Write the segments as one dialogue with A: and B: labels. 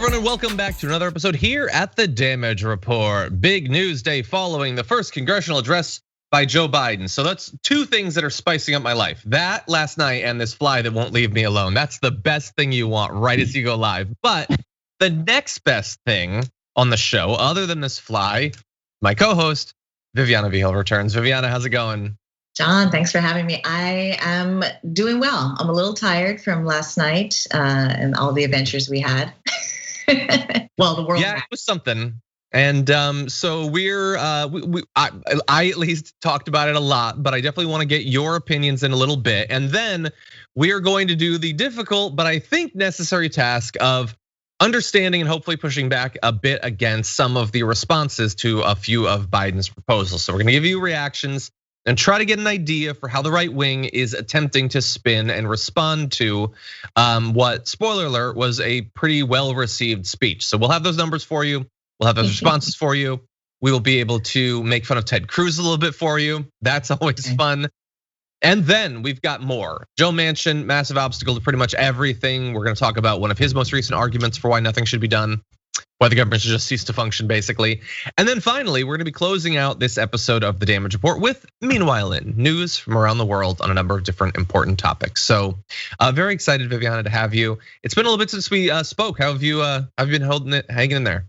A: everyone, and welcome back to another episode here at the Damage Report. Big news day following the first congressional address by Joe Biden. So that's two things that are spicing up my life. That last night and this fly that won't leave me alone. That's the best thing you want right as you go live. But the next best thing on the show, other than this fly, my co-host, Viviana Vigil returns. Viviana, how's it going?
B: John, thanks for having me. I am doing well. I'm a little tired from last night and all the adventures we had. Well, the world.
A: Yeah, it was something. And so I at least talked about it a lot, but I definitely want to get your opinions in a little bit. And then we are going to do the difficult, but I think necessary task of understanding and hopefully pushing back a bit against some of the responses to a few of Biden's proposals. So we're gonna give you reactions and try to get an idea for how the right wing is attempting to spin and respond to what, spoiler alert, was a pretty well-received speech. So we'll have those numbers for you. We'll have those responses for you. We will be able to make fun of Ted Cruz a little bit for you. That's always fun. And then we've got more. Joe Manchin, massive obstacle to pretty much everything. We're gonna talk about one of his most recent arguments for why nothing should be done, why the government should just cease to function, basically. And then finally, we're gonna be closing out this episode of the Damage Report with Meanwhile in, news from around the world on a number of different important topics. So very excited, Viviana, to have you. It's been a little bit since we spoke. How have you been hanging in there?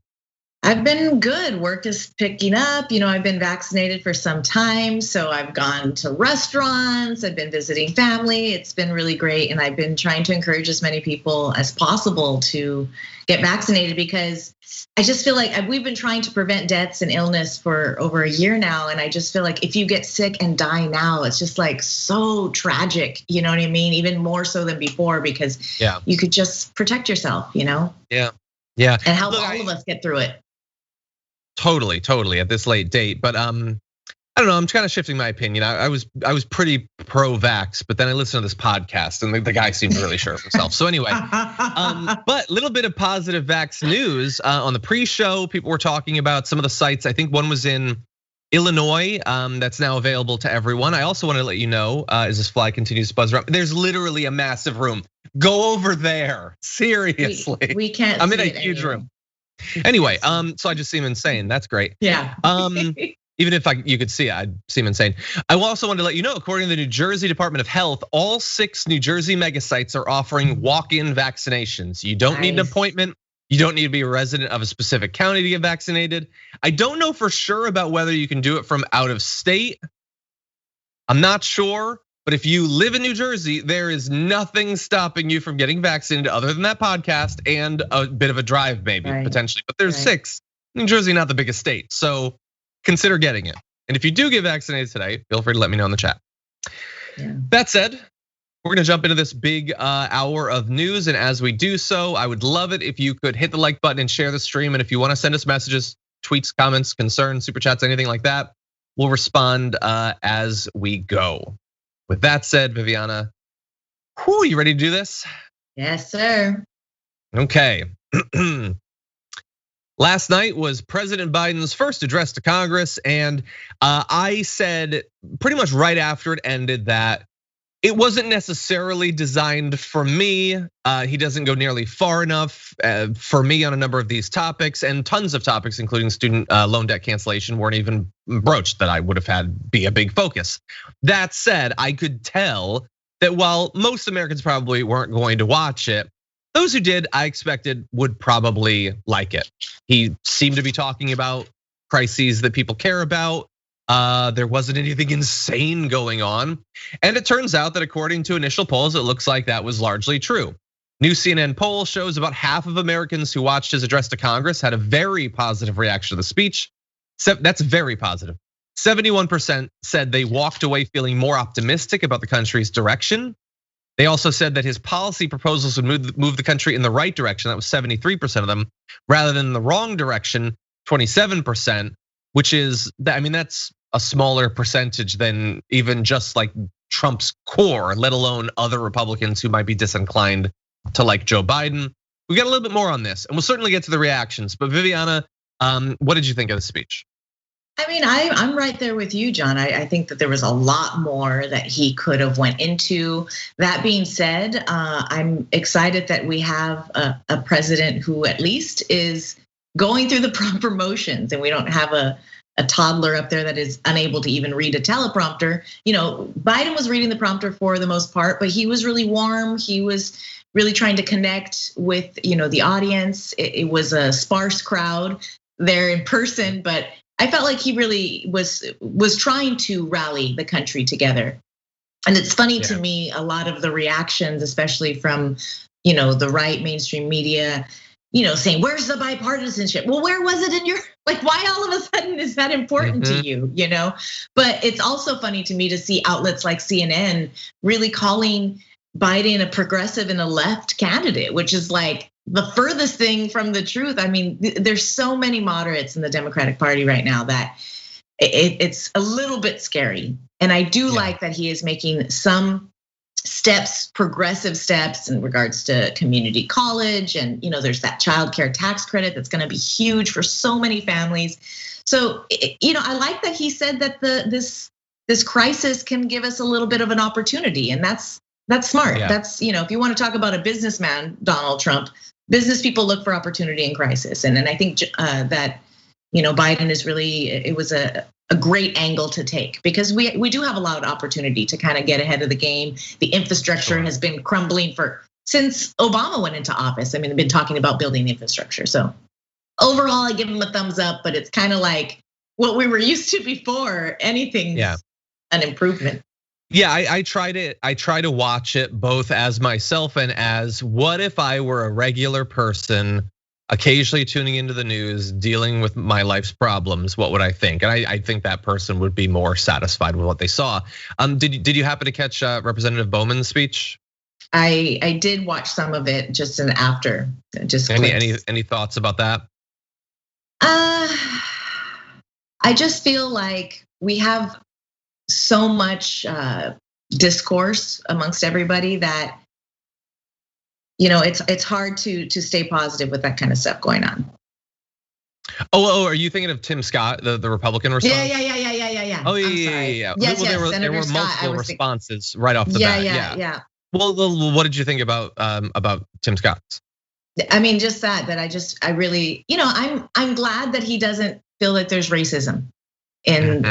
B: I've been good. Work is picking up. I've been vaccinated for some time, so I've gone to restaurants. I've been visiting family. It's been really great, and I've been trying to encourage as many people as possible to get vaccinated because I just feel like we've been trying to prevent deaths and illness for over a year now, and I just feel like if you get sick and die now, it's just like so tragic. You know what I mean? Even more so than before because you could just protect yourself.
A: Yeah.
B: And help all of us get through it.
A: Totally at this late date, but I don't know. I'm kind of shifting my opinion. I was pretty pro-vax, but then I listened to this podcast, and the guy seemed really sure of himself. So anyway, but a little bit of positive vax news on the pre-show. People were talking about some of the sites. I think one was in Illinois that's now available to everyone. I also want to let you know, as this fly continues to buzz around, there's literally a massive room. Go over there, seriously.
B: We can't.
A: I'm in a huge room. Anyway, so I just seem insane. That's great.
B: Yeah.
A: Even if you could see it, I'd seem insane. I also wanted to let you know, according to the New Jersey Department of Health, all 6 New Jersey mega sites are offering walk-in vaccinations. You don't need an appointment. You don't need to be a resident of a specific county to get vaccinated. I don't know for sure about whether you can do it from out of state. I'm not sure. But if you live in New Jersey, there is nothing stopping you from getting vaccinated other than that podcast and a bit of a drive maybe, potentially. But there's 6. New Jersey, not the biggest state. So consider getting it. And if you do get vaccinated today, feel free to let me know in the chat. That said, we're gonna jump into this big hour of news. And as we do so, I would love it if you could hit the like button and share the stream. And if you wanna send us messages, tweets, comments, concerns, super chats, anything like that, we'll respond as we go. With that said, Viviana, you ready to do this?
B: Yes, sir.
A: Okay. Last night was President Biden's first address to Congress, and I said pretty much right after it ended that it wasn't necessarily designed for me. He doesn't go nearly far enough for me on a number of these topics, and tons of topics, including student loan debt cancellation, weren't even broached that I would have had be a big focus. That said, I could tell that while most Americans probably weren't going to watch it, those who did, I expected would probably like it. He seemed to be talking about crises that people care about. There wasn't anything insane going on. And it turns out that according to initial polls, it looks like that was largely true. New CNN poll shows about half of Americans who watched his address to Congress had a very positive reaction to the speech. That's very positive. 71% said they walked away feeling more optimistic about the country's direction. They also said that his policy proposals would move the country in the right direction. That was 73% of them, rather than the wrong direction, 27%. Which is, that's a smaller percentage than even just like Trump's core, let alone other Republicans who might be disinclined to like Joe Biden. We got a little bit more on this, and we'll certainly get to the reactions. But Viviana, what did you think of the speech?
B: I mean, I'm right there with you, John. I think that there was a lot more that he could have went into. That being said, I'm excited that we have a president who at least is going through the proper motions, and we don't have a toddler up there that is unable to even read a teleprompter. Biden was reading the prompter for the most part, but he was really warm. He was really trying to connect with the audience. It was a sparse crowd there in person, but I felt like he really was trying to rally the country together. And it's funny to me, a lot of the reactions, especially from the right mainstream media, saying, where's the bipartisanship? Well, where was it in your, like, why all of a sudden is that important to you, But it's also funny to me to see outlets like CNN really calling Biden a progressive and a left candidate, which is like the furthest thing from the truth. I mean, there's so many moderates in the Democratic Party right now that it's a little bit scary. And I do like that he is making some steps, progressive steps in regards to community college. And there's that child care tax credit that's gonna be huge for so many families. So, I like that he said that this crisis can give us a little bit of an opportunity. And that's smart. Yeah. That's, if you want to talk about a businessman, Donald Trump, business people look for opportunity in crisis. And I think that, Biden is really, it was a great angle to take, because we do have a lot of opportunity to kind of get ahead of the game. The infrastructure has been crumbling since Obama went into office. I mean, they've been talking about building the infrastructure. So overall, I give him a thumbs up, but it's kind of like what we were used to before. Anything's an improvement.
A: Yeah, I try to watch it both as myself and as, what if I were a regular person occasionally tuning into the news, dealing with my life's problems, what would I think? And I think that person would be more satisfied with what they saw. Did you happen to catch Representative Bowman's speech?
B: I did watch some of it just after. Just
A: any thoughts about that?
B: I just feel like we have so much discourse amongst everybody that it's hard to stay positive with that kind of stuff going on.
A: Oh, are you thinking of Tim Scott, the Republican response?
B: Yeah.
A: Oh yeah.
B: Yes,
A: well, there were multiple responses right off the bat.
B: Yeah.
A: Well, what did you think about Tim Scott's?
B: I mean, just that I really, I'm glad that he doesn't feel like there's racism. And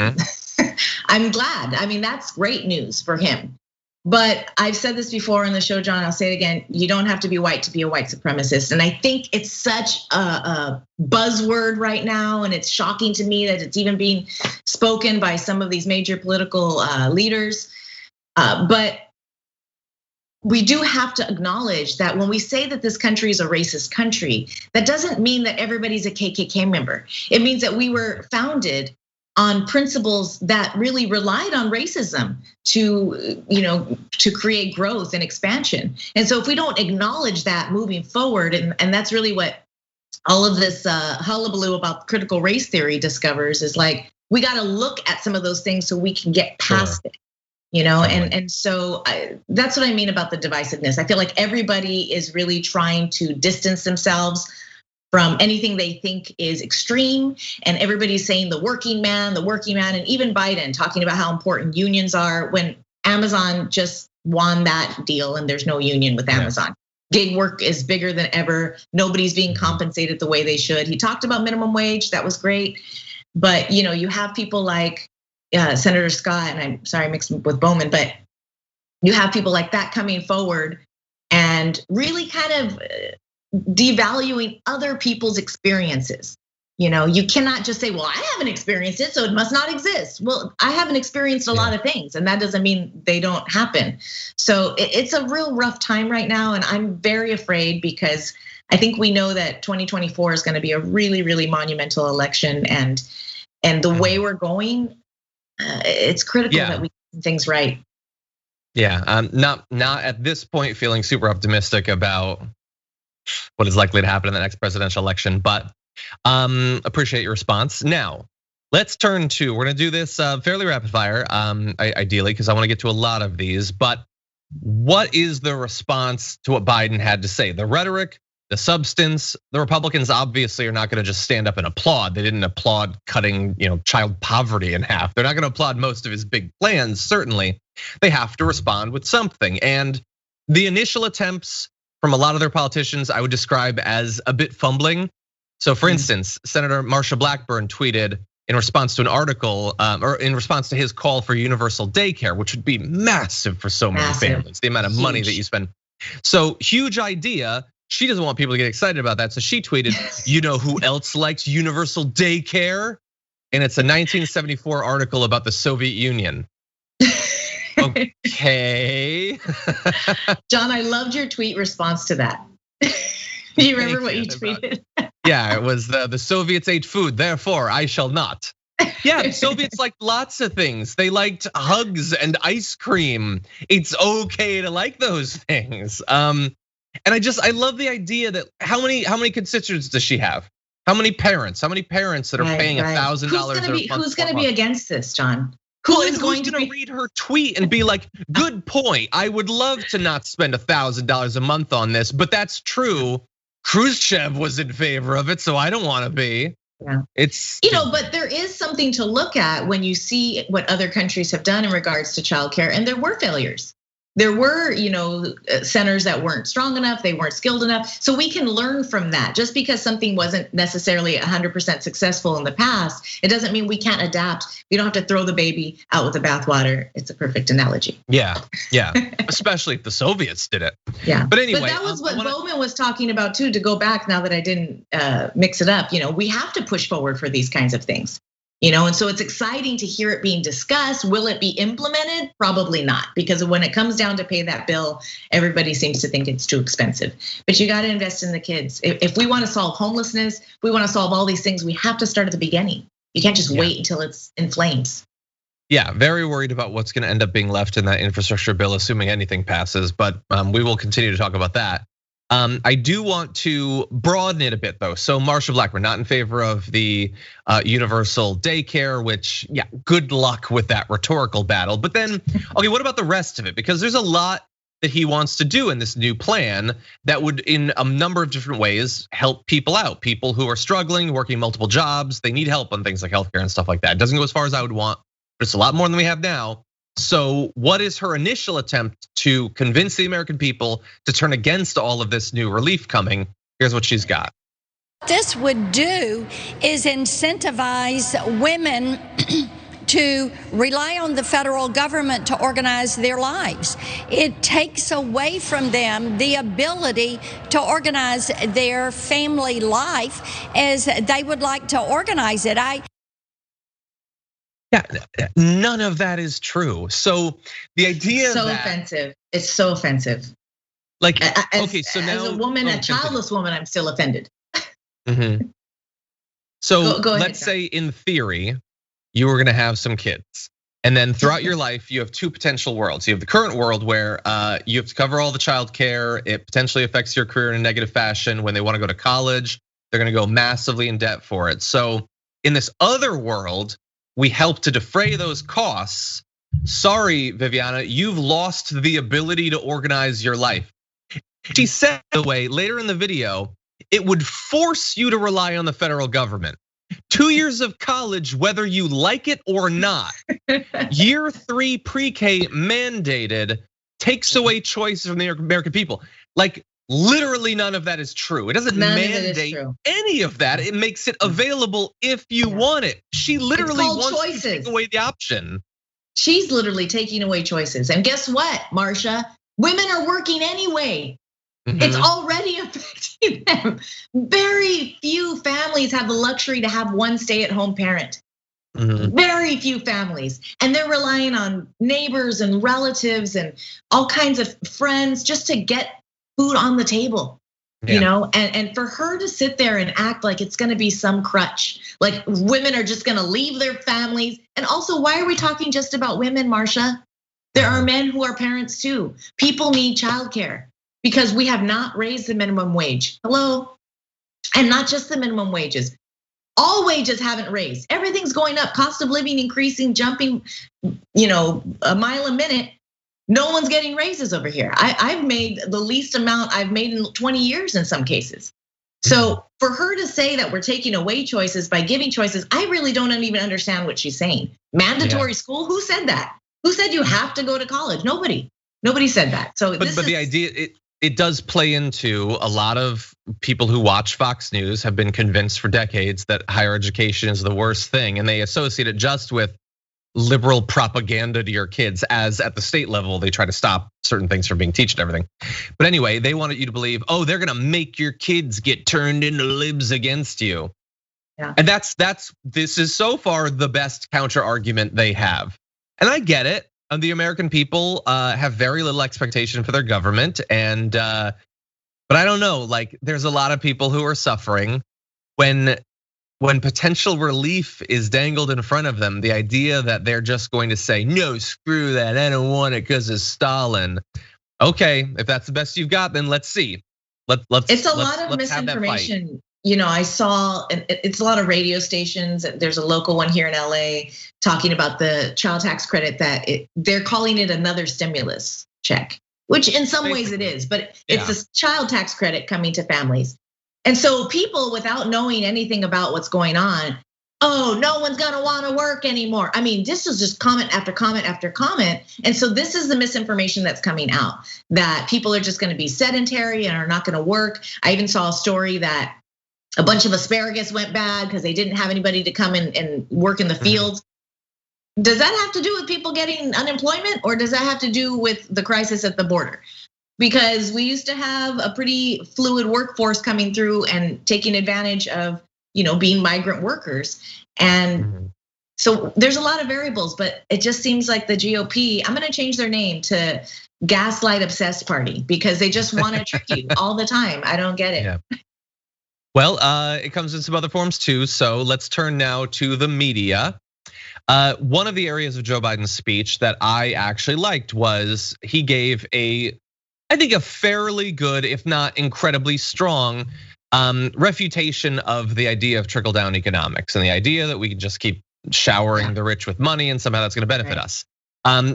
B: I'm glad. I mean, that's great news for him. But I've said this before on the show, John, I'll say it again. You don't have to be white to be a white supremacist. And I think it's such a buzzword right now. And it's shocking to me that it's even being spoken by some of these major political leaders. But we do have to acknowledge that when we say that this country is a racist country, that doesn't mean that everybody's a KKK member. It means that we were founded on principles that really relied on racism to create growth and expansion. And so if we don't acknowledge that moving forward, and that's really what all of this hullabaloo about critical race theory discovers, is like, we got to look at some of those things so we can get past it. And so that's what I mean about the divisiveness. I feel like everybody is really trying to distance themselves from anything they think is extreme, and everybody's saying the working man, and even Biden talking about how important unions are, when Amazon just won that deal and there's no union with Amazon. Gig work is bigger than ever. Nobody's being compensated the way they should. He talked about minimum wage, that was great. But you have people like Senator Scott, and I'm sorry I mixed him with Bowman, but you have people like that coming forward and really kind of devaluing other people's experiences. You cannot just say, well, I haven't experienced it, so it must not exist. Well, I haven't experienced a lot of things, and that doesn't mean they don't happen. So it's a real rough time right now, and I'm very afraid, because I think we know that 2024 is going to be a really, really monumental election, and the way we're going, it's critical that we get things right.
A: Yeah, I'm not at this point feeling super optimistic about what is likely to happen in the next presidential election, but appreciate your response. Now, let's turn to, we're gonna do this fairly rapid fire, ideally, because I wanna get to a lot of these, but what is the response to what Biden had to say? The rhetoric, the substance. The Republicans obviously are not going to just stand up and applaud. They didn't applaud cutting, child poverty in half. They're not going to applaud most of his big plans, certainly. They have to respond with something. And the initial attempts from a lot of their politicians, I would describe as a bit fumbling. So for instance, Senator Marsha Blackburn tweeted in response to an article, or in response to his call for universal daycare, which would be massive for so many families, the amount of money that you spend. So huge idea. She doesn't want people to get excited about that. So she tweeted, you know who else likes universal daycare? And it's a 1974 article about the Soviet Union. Okay.
B: John, I loved your tweet response to that. Do you remember what you tweeted?
A: Yeah, it was the Soviets ate food, therefore I shall not. Yeah, the Soviets liked lots of things. They liked hugs and ice cream. It's okay to like those things. And I love the idea that how many constituents does she have? How many parents? How many parents that are paying $1,000?
B: Who's going to be against this, John?
A: Who's going to read her tweet and be like, good point. I would love to not spend $1,000 a month on this, but that's true. Khrushchev was in favor of it, so I don't want to be.
B: Yeah.
A: It's
B: but there is something to look at when you see what other countries have done in regards to childcare, and there were failures. There were, centers that weren't strong enough, they weren't skilled enough. So we can learn from that. Just because something wasn't necessarily 100% successful in the past, it doesn't mean we can't adapt. We don't have to throw the baby out with the bathwater. It's a perfect analogy.
A: Yeah, especially if the Soviets did it.
B: Yeah,
A: but anyway.
B: But that was what Bowman was talking about too, to go back now that I didn't mix it up. We have to push forward for these kinds of things. And so it's exciting to hear it being discussed. Will it be implemented? Probably not, because when it comes down to pay that bill, everybody seems to think it's too expensive. But you got to invest in the kids. If we want to solve homelessness, if we want to solve all these things, we have to start at the beginning. You can't just wait until it's in flames.
A: Yeah, very worried about what's going to end up being left in that infrastructure bill, assuming anything passes. But we will continue to talk about that. I do want to broaden it a bit though. So Marsha Blackburn, not in favor of the universal daycare, which, yeah, good luck with that rhetorical battle. But then, okay, what about the rest of it? Because there's a lot that he wants to do in this new plan that would, in a number of different ways, help people out. People who are struggling, working multiple jobs, they need help on things like healthcare and stuff like that. It doesn't go as far as I would want, but it's a lot more than we have now. So what is her initial attempt to convince the American people to turn against all of this new relief coming? Here's what she's got.
C: What this would do is incentivize women to rely on the federal government to organize their lives. It takes away from them the ability to organize their family life as they would like to organize it.
A: Yeah, none of that is true. So the idea
B: so offensive. It's so offensive.
A: Like, okay, so now
B: as a woman, a childless woman, I'm still offended.
A: So
B: go ahead,
A: let's say in theory, you were gonna have some kids. And then throughout your life, you have two potential worlds. You have the current world where you have to cover all the childcare. It potentially affects your career in a negative fashion. When they wanna go to college, they're gonna go massively in debt for it. So in this other world, we help to defray those costs. Sorry, Viviana, you've lost the ability to organize your life. She said, by the way, later in the video, it would force you to rely on the federal government. 2 years of college, whether you like it or not. Year 3 pre-K mandated takes away choices from the American people. Like, literally none of that is true. It doesn't mandate any of that. It makes it available if you want it. She literally wants to take away the option.
B: She's literally taking away choices. And guess what, Marsha? Women are working anyway. It's already affecting them. Very few families have the luxury to have one stay-at-home parent. Very few families. And they're relying on neighbors and relatives and all kinds of friends just to get food on the table, and for her to sit there and act like it's gonna be some crutch, like women are just gonna leave their families. And also, why are we talking just about women, Marsha? There are men who are parents too. People need childcare because we have not raised the minimum wage. Hello, and not just the minimum wages. All wages haven't raised. Everything's going up. Cost of living increasing, jumping, a mile a minute. No one's getting raises over here. I've made the least amount I've made in 20 years in some cases. So for her to say that we're taking away choices by giving choices, I really don't even understand what she's saying. Mandatory school? Who said that? Who said you have to go to college? Nobody said that. So
A: but the idea, it does play into a lot of people who watch Fox News have been convinced for decades that higher education is the worst thing, and they associate it just with liberal propaganda to your kids, as at the state level they try to stop certain things from being taught and everything. But anyway, they wanted you to believe, oh, they're gonna make your kids get turned into libs against you. Yeah. And this is so far the best counter argument they have. And I get it. The American people have very little expectation for their government, and but I don't know, like there's a lot of people who are suffering when potential relief is dangled in front of them. The idea that they're just going to say, no, screw that, I don't want it because of Stalin. Okay, if that's the best you've got, then let's see.
B: It's a lot of misinformation. I saw it's a lot of radio stations. There's a local one here in LA talking about the child tax credit that they're calling it another stimulus check, which in some ways it is, but it's a child tax credit coming to families. And so people, without knowing anything about what's going on, oh, no one's gonna wanna work anymore. I mean, this is just comment after comment after comment. And so this is the misinformation that's coming out, that people are just gonna be sedentary and are not gonna work. I even saw a story that a bunch of asparagus went bad because they didn't have anybody to come in and work in the fields. Does that have to do with people getting unemployment, or does that have to do with the crisis at the border? Because we used to have a pretty fluid workforce coming through and taking advantage of, being migrant workers. And so there's a lot of variables, but it just seems like the GOP, I'm gonna change their name to Gaslight Obsessed Party, because they just wanna trick you all the time. I don't get it.
A: Yeah. Well, it comes in some other forms too. So let's turn now to the media. One of the areas of Joe Biden's speech that I actually liked was he gave I think a fairly good, if not incredibly strong, refutation of the idea of trickle-down economics and the idea that we can just keep showering the rich with money and somehow that's gonna benefit us.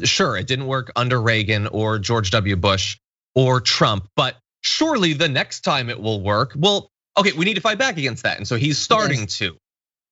A: Sure, it didn't work under Reagan or George W. Bush or Trump, but surely the next time it will work. Well, okay, we need to fight back against that. And so he's starting to.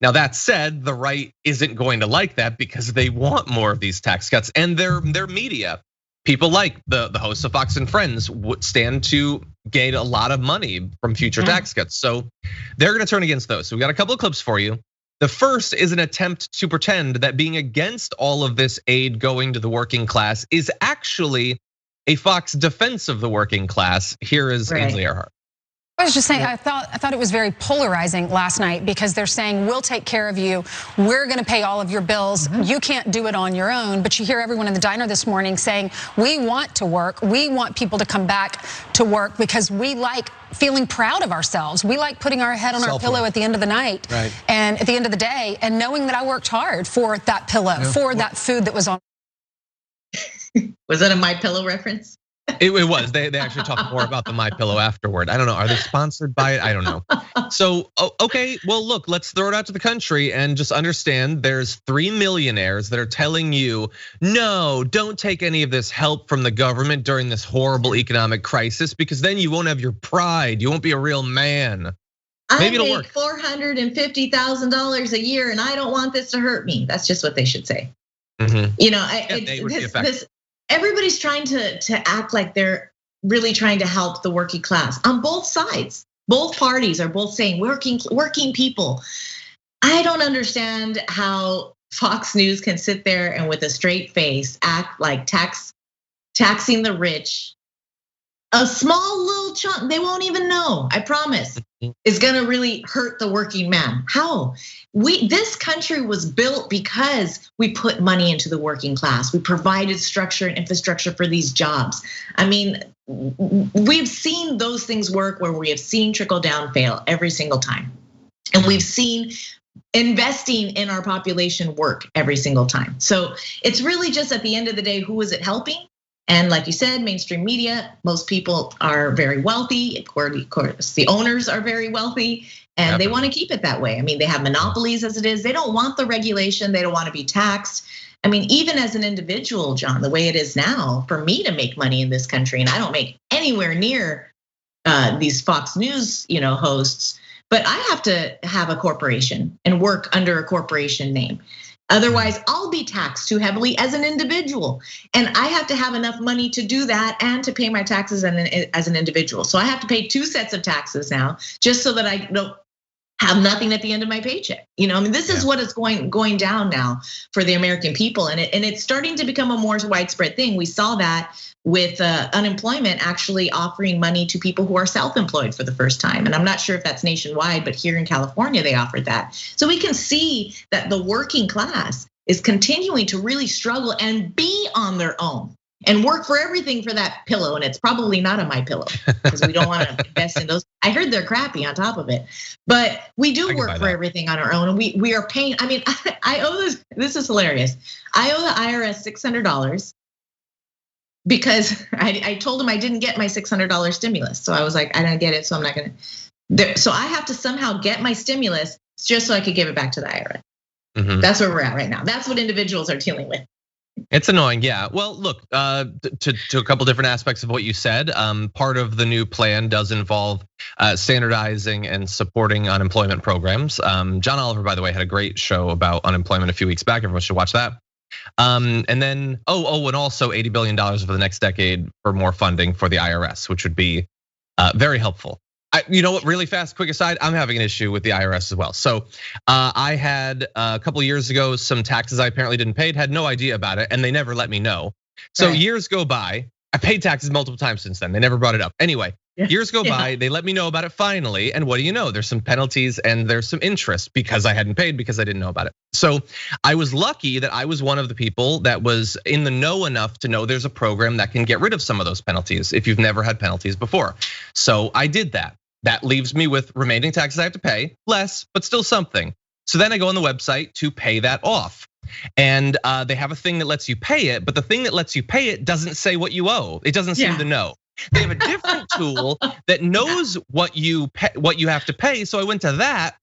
A: Now that said, the right isn't going to like that because they want more of these tax cuts, and their media, people like the hosts of Fox and Friends would stand to gain a lot of money from future tax cuts. So they're gonna turn against those. So we got a couple of clips for you. The first is an attempt to pretend that being against all of this aid going to the working class is actually a Fox defense of the working class. Here is Ainsley Earhart.
D: I was just saying, I thought it was very polarizing last night, because they're saying, we'll take care of you. We're gonna pay all of your bills. You can't do it on your own. But you hear everyone in the diner this morning saying, we want to work. We want people to come back to work because we like feeling proud of ourselves. We like putting our head on our pillow at the end of the night and at the end of the day, and knowing that I worked hard for that pillow, for that food that was on.
B: Was that a My Pillow reference?
A: It was. They actually talked more about the My Pillow afterward. I don't know. Are they sponsored by it? I don't know. So, okay, well, look, let's throw it out to the country and just understand there's 3 millionaires that are telling you, no, don't take any of this help from the government during this horrible economic crisis, because then you won't have your pride. You won't be a real man. Maybe it'll work.
B: $450,000 a year, and I don't want this to hurt me. That's just what they should say. Everybody's trying to act like they're really trying to help the working class on both sides. Both parties are both saying working people. I don't understand how Fox News can sit there and with a straight face act like taxing the rich. A small little chunk, they won't even know, I promise, is gonna really hurt the working man. How? This country was built because we put money into the working class. We provided structure and infrastructure for these jobs. I mean, we've seen those things work where we have seen trickle down fail every single time. And we've seen investing in our population work every single time. So it's really just at the end of the day, who is it helping? And like you said, mainstream media, most people are very wealthy. Of course, the owners are very wealthy, and they want to keep it that way. I mean, they have monopolies as it is. They don't want the regulation. They don't want to be taxed. I mean, even as an individual, John, the way it is now, for me to make money in this country, and I don't make anywhere near these Fox News, hosts, but I have to have a corporation and work under a corporation name. Otherwise, I'll be taxed too heavily as an individual. And I have to have enough money to do that and to pay my taxes as an individual. So I have to pay 2 sets of taxes now, just so that I don't have nothing at the end of my paycheck. I mean, this is what is going down now for the American people. And it's starting to become a more widespread thing. We saw that with unemployment actually offering money to people who are self-employed for the first time. And I'm not sure if that's nationwide, but here in California, they offered that. So we can see that the working class is continuing to really struggle and be on their own and work for everything for that pillow. And it's probably not on my pillow because we don't want to invest in those. I heard they're crappy on top of it, but we do work for everything on our own. And we are paying, I mean, I owe this is hilarious. I owe the IRS $600 because I told them I didn't get my $600 stimulus. So I was like, I didn't get it, so I'm not gonna. So I have to somehow get my stimulus just so I could give it back to the IRS. That's where we're at right now. That's what individuals are dealing with.
A: It's annoying, yeah. Well, look, to a couple different aspects of what you said. Part of the new plan does involve standardizing and supporting unemployment programs. John Oliver, by the way, had a great show about unemployment a few weeks back. Everyone should watch that. And then, and also $80 billion for the next decade for more funding for the IRS, which would be very helpful. You know what, really fast, quick aside, I'm having an issue with the IRS as well. So I had a couple of years ago some taxes I apparently didn't pay, had no idea about it, and they never let me know. So years go by, I paid taxes multiple times since then, they never brought it up. Anyway, years go by, they let me know about it finally, and what do you know? There's some penalties and there's some interest because I hadn't paid because I didn't know about it. So I was lucky that I was one of the people that was in the know enough to know there's a program that can get rid of some of those penalties if you've never had penalties before. So I did that. That leaves me with remaining taxes I have to pay, less, but still something. So then I go on the website to pay that off. And they have a thing that lets you pay it, but the thing that lets you pay it doesn't say what you owe. It doesn't seem to know. They have a different tool that knows what you have to pay. So I went to that,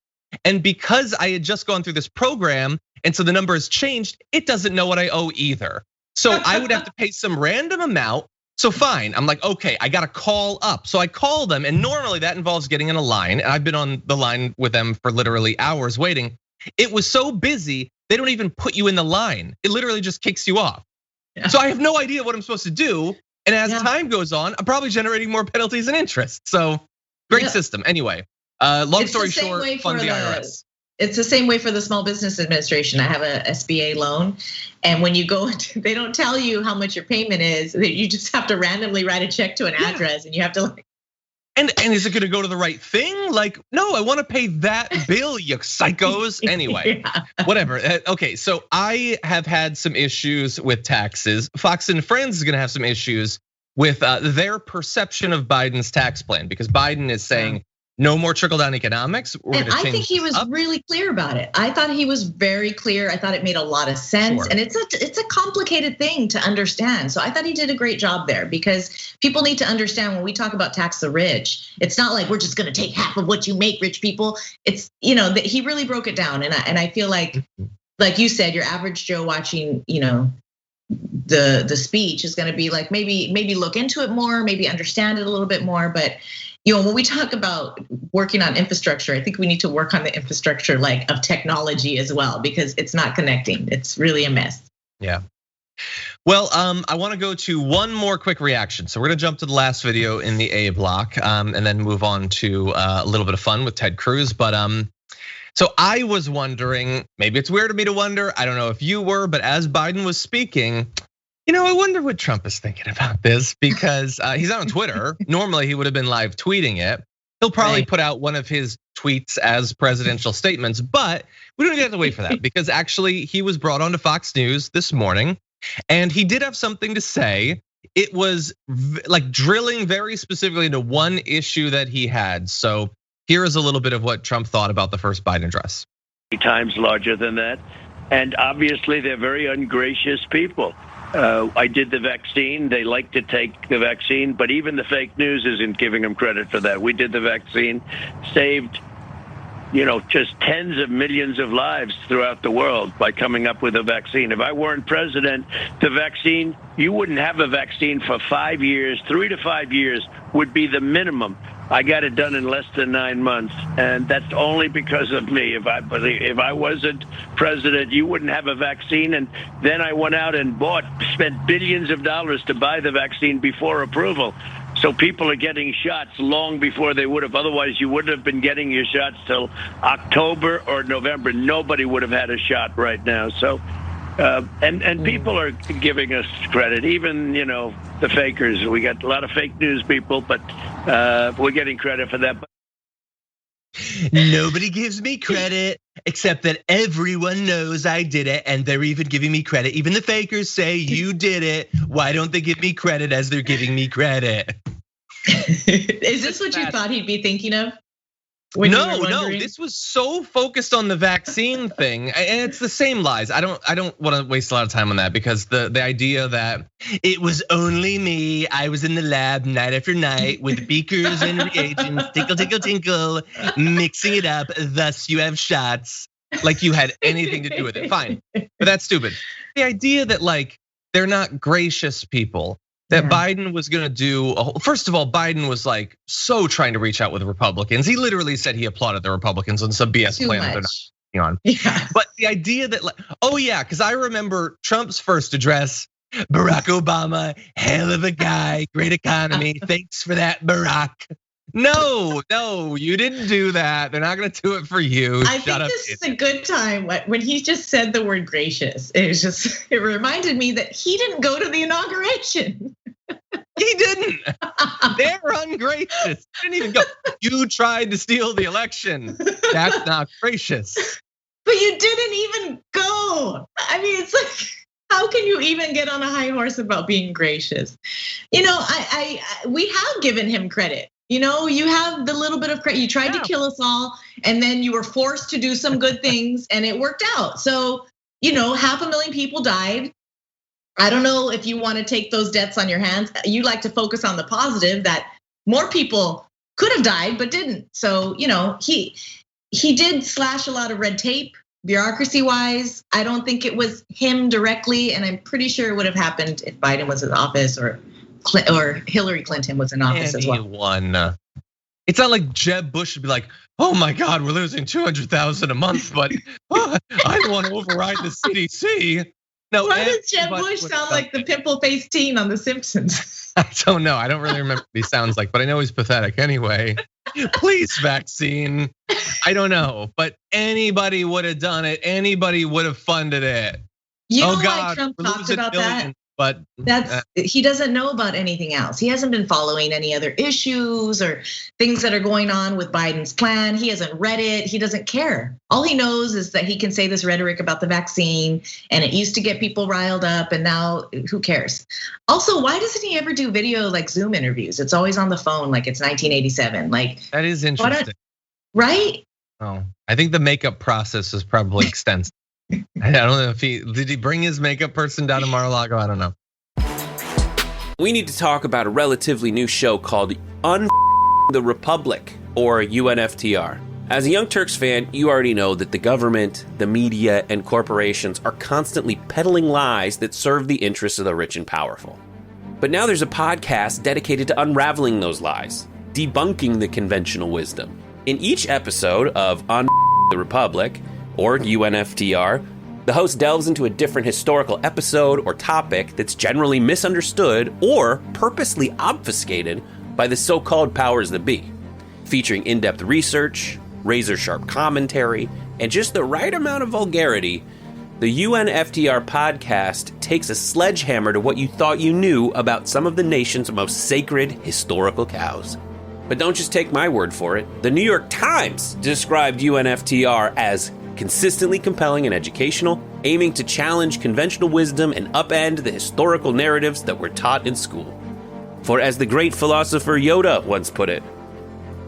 A: and because I had just gone through this program, and so the number has changed, it doesn't know what I owe either. So I would have to pay some random amount. So fine, I'm like, okay, I gotta call up. So I call them, and normally that involves getting in a line. And I've been on the line with them for literally hours waiting. It was so busy, they don't even put you in the line. It literally just kicks you off. So I have no idea what I'm supposed to do. And as time goes on, I'm probably generating more penalties and interest. So great system. Anyway, long story short, fund the IRS.
B: It's the same way for the Small Business Administration. I have a SBA loan, and when you go, they don't tell you how much your payment is. You just have to randomly write a check to an address, and you have to like.
A: And is it gonna go to the right thing? Like, no, I wanna pay that bill, you psychos. Anyway, whatever. Okay, so I have had some issues with taxes. Fox and Friends is gonna have some issues with their perception of Biden's tax plan, because Biden is saying, no more trickle-down economics.
B: And I think he was really clear about it. I thought he was very clear. I thought it made a lot of sense. And it's a complicated thing to understand. So I thought he did a great job there, because people need to understand when we talk about tax the rich, it's not like we're just gonna take half of what you make, rich people. It's, that he really broke it down. And I feel like you said, your average Joe watching, the speech is gonna be like, maybe look into it more, maybe understand it a little bit more. But when we talk about working on infrastructure, I think we need to work on the infrastructure of technology as well, because it's not connecting. It's really a mess.
A: Yeah. Well, I want to go to one more quick reaction. So we're gonna jump to the last video in the A block, and then move on to a little bit of fun with Ted Cruz. But so I was wondering, maybe it's weird of me to wonder, I don't know if you were, but as Biden was speaking, I wonder what Trump is thinking about this, because he's not on Twitter. Normally he would have been live tweeting it. He'll probably put out one of his tweets as presidential statements, but we don't even have to wait for that, because actually he was brought onto Fox News this morning, and he did have something to say. It was like drilling very specifically into one issue that he had. So here is a little bit of what Trump thought about the first Biden address.
E: 3 times larger than that, and obviously they're very ungracious people. I did the vaccine. They like to take the vaccine, but even the fake news isn't giving them credit for that. We did the vaccine, saved just tens of millions of lives throughout the world by coming up with a vaccine. If I weren't president, the vaccine, you wouldn't have a vaccine for 5 years. 3 to 5 years would be the minimum. I got it done in less than 9 months, and that's only because of me. If I wasn't president, you wouldn't have a vaccine. And then I went out and spent billions of dollars to buy the vaccine before approval. So people are getting shots long before they would have. Otherwise, you wouldn't have been getting your shots till October or November. Nobody would have had a shot right now. So, and people are giving us credit, even, the fakers. We got a lot of fake news people, but we're getting credit for that.
F: Nobody gives me credit except that everyone knows I did it, and they're even giving me credit. Even the fakers say you did it. Why don't they give me credit as they're giving me credit?
B: Is this what you thought he'd be thinking of?
A: No, this was so focused on the vaccine thing, and it's the same lies. I don't want to waste a lot of time on that, because the idea that
F: it was only me, I was in the lab night after night with beakers and reagents, tinkle, tinkle, tinkle, mixing it up, thus you have shots,
A: like you had anything to do with it. Fine, but that's stupid. The idea that they're not gracious people. That Biden was gonna do, first of all, Biden was so trying to reach out with Republicans. He literally said he applauded the Republicans on some BS plan that they're not on.
B: Yeah.
A: But the idea that because I remember Trump's first address, Barack Obama, hell of a guy, great economy, thanks for that, Barack. No, you didn't do that. They're not gonna do it for you.
B: I think this is a good time when he just said the word gracious. It reminded me that he didn't go to the inauguration.
A: He didn't. They're ungracious. He didn't even go. You tried to steal the election. That's not gracious.
B: But you didn't even go. I mean, it's how can you even get on a high horse about being gracious? We have given him credit. You have the little bit of credit. You tried to kill us all, and then you were forced to do some good things, and it worked out. So, 500,000 people died. I don't know if you want to take those deaths on your hands. You like to focus on the positive that more people could have died but didn't. So, he did slash a lot of red tape, bureaucracy-wise. I don't think it was him directly, and I'm pretty sure it would have happened if Biden was in office or Hillary Clinton was in office as well.
A: It's not like Jeb Bush would be like, oh my God, we're losing 200,000 a month, but I don't want to override the CDC. No,
B: why does Jeb Bush sound like the pimple-faced teen on The Simpsons?
A: I don't know. I don't really remember what he sounds like, but I know he's pathetic anyway. Please, vaccine. I don't know, but anybody would have done it. Anybody would have funded it.
B: Why Trump talked about that?
A: But
B: he doesn't know about anything else. He hasn't been following any other issues or things that are going on with Biden's plan. He hasn't read it. He doesn't care. All he knows is that he can say this rhetoric about the vaccine, and it used to get people riled up, and now who cares? Also, why doesn't he ever do video Zoom interviews? It's always on the phone, like it's 1987.
A: That is interesting,
B: right?
A: Oh, I think the makeup process is probably extensive. I don't know if did he bring his makeup person down to Mar-a-Lago? I don't know.
G: We need to talk about a relatively new show called the Republic, or UNFTR. As a Young Turks fan, you already know that the government, the media, and corporations are constantly peddling lies that serve the interests of the rich and powerful. But now there's a podcast dedicated to unraveling those lies, debunking the conventional wisdom. In each episode of the Republic, or UNFTR, the host delves into a different historical episode or topic that's generally misunderstood or purposely obfuscated by the so-called powers that be, featuring in-depth research, razor-sharp commentary, and just the right amount of vulgarity. The UNFTR podcast takes a sledgehammer to what you thought you knew about some of the nation's most sacred historical cows. But don't just take my word for it. The New York Times described UNFTR as consistently compelling and educational, aiming to challenge conventional wisdom and upend the historical narratives that were taught in school. For as the great philosopher Yoda once put it,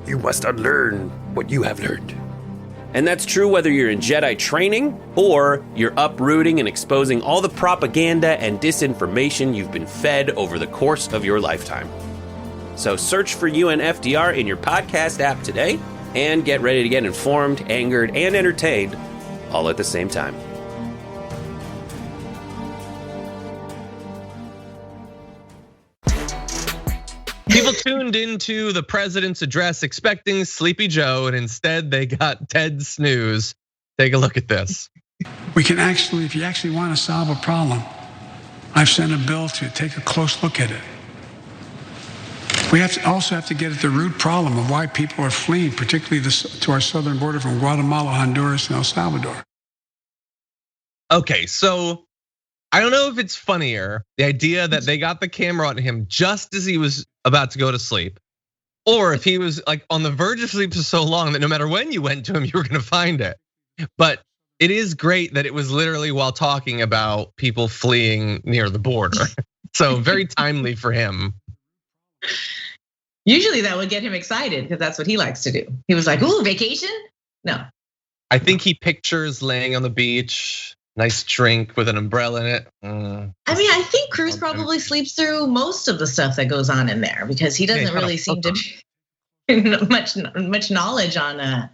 G: you must unlearn what you have learned. And that's true whether you're in Jedi training or you're uprooting and exposing all the propaganda and disinformation you've been fed over the course of your lifetime. So search for UNFTR in your podcast app today and get ready to get informed, angered, and entertained all at the same time.
A: People tuned into the president's address expecting Sleepy Joe, and instead they got Ted Snooze. Take a look at this.
H: We can actually, if you actually want to solve a problem, I've sent a bill to take a close look at it. We also have to get at the root problem of why people are fleeing, particularly to our southern border from Guatemala, Honduras, and El Salvador.
A: Okay, so I don't know if it's funnier, the idea that they got the camera on him just as he was about to go to sleep, or if he was like on the verge of sleep for so long that no matter when you went to him, you were gonna find it. But it is great that it was literally while talking about people fleeing near the border. So very timely for him.
B: Usually that would get him excited because that's what he likes to do. He was like, ooh, vacation? No.
A: I think he pictures laying on the beach, nice drink with an umbrella in it.
B: I mean, I think Cruz probably sleeps through most of the stuff that goes on in there because he doesn't really seem to be much knowledge on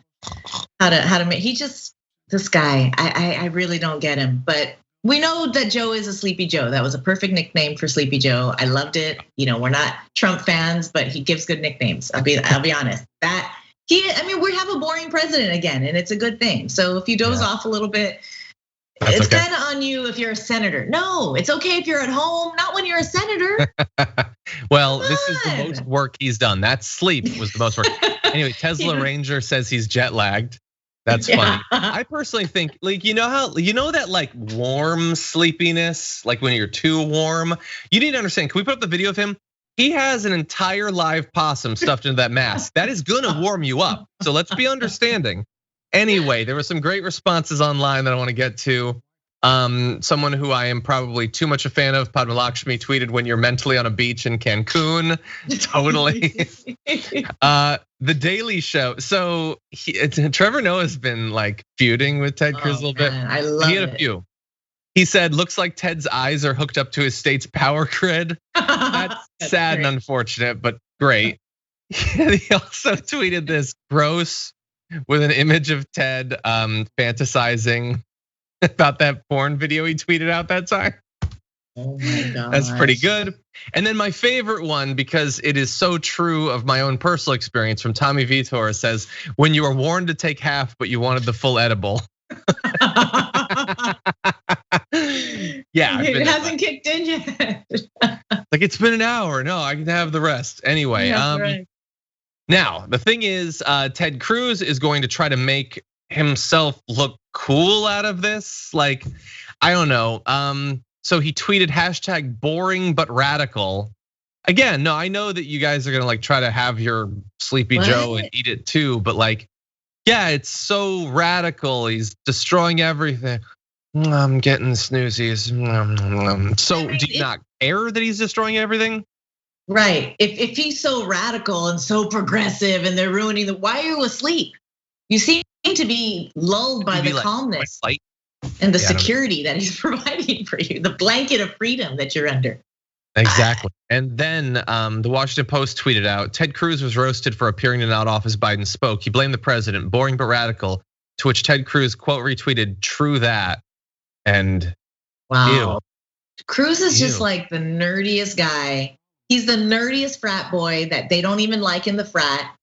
B: how to make. He just, this guy, I really don't get him. But we know that Joe is a Sleepy Joe. That was a perfect nickname for Sleepy Joe. I loved it. You know, we're not Trump fans, but he gives good nicknames. I'll be honest. We have a boring president again, and it's a good thing. So if you doze off a little bit, it's okay. Kind of on you if you're a senator. No, it's okay if you're at home, not when you're a senator.
A: Well, this is the most work he's done. That sleep was the most work. Anyway, Tesla Ranger says he's jet lagged. That's funny. I personally think, like, you know that like warm sleepiness, like when you're too warm. You need to understand. Can we put up the video of him? He has an entire live possum stuffed into that mask. That is gonna warm you up. So let's be understanding. Anyway, there were some great responses online that I want to get to. Someone who I am probably too much a fan of, Padma Lakshmi, tweeted, "When you're mentally on a beach in Cancun." Totally. The Daily Show. So Trevor Noah's been like feuding with Ted Cruz a little bit.
B: I love it.
A: He had a few. He said, "Looks like Ted's eyes are hooked up to his state's power grid." That's sad and unfortunate, but great. He also tweeted this gross with an image of Ted fantasizing about that porn video he tweeted out that time.
B: Oh my God.
A: That's pretty good. And then my favorite one, because it is so true of my own personal experience, from Tommy Vitor, says, "When you were warned to take half, but you wanted the full edible." Yeah,
B: it hasn't kicked in yet.
A: Like, it's been an hour. No, I can have the rest. Anyway, right. Now the thing is, Ted Cruz is going to try to make himself look cool out of this. Like, I don't know. So he tweeted hashtag boring but radical. Again, no, I know that you guys are gonna like try to have your Sleepy Joe and eat it too, but like, yeah, it's so radical. He's destroying everything. I'm getting snoozies. So do you not care that he's destroying everything?
B: Right. If he's so radical and so progressive and they're ruining why are you asleep? You seem to be lulled by the calmness and the security that he's providing for you, the blanket of freedom that you're under.
A: Exactly. And then the Washington Post tweeted out, "Ted Cruz was roasted for appearing to nod off as Biden spoke. He blamed the president, boring but radical." To which Ted Cruz, quote, retweeted, "True that." And
B: wow. Ew. Cruz is just like the nerdiest guy. He's the nerdiest frat boy that they don't even like in the frat.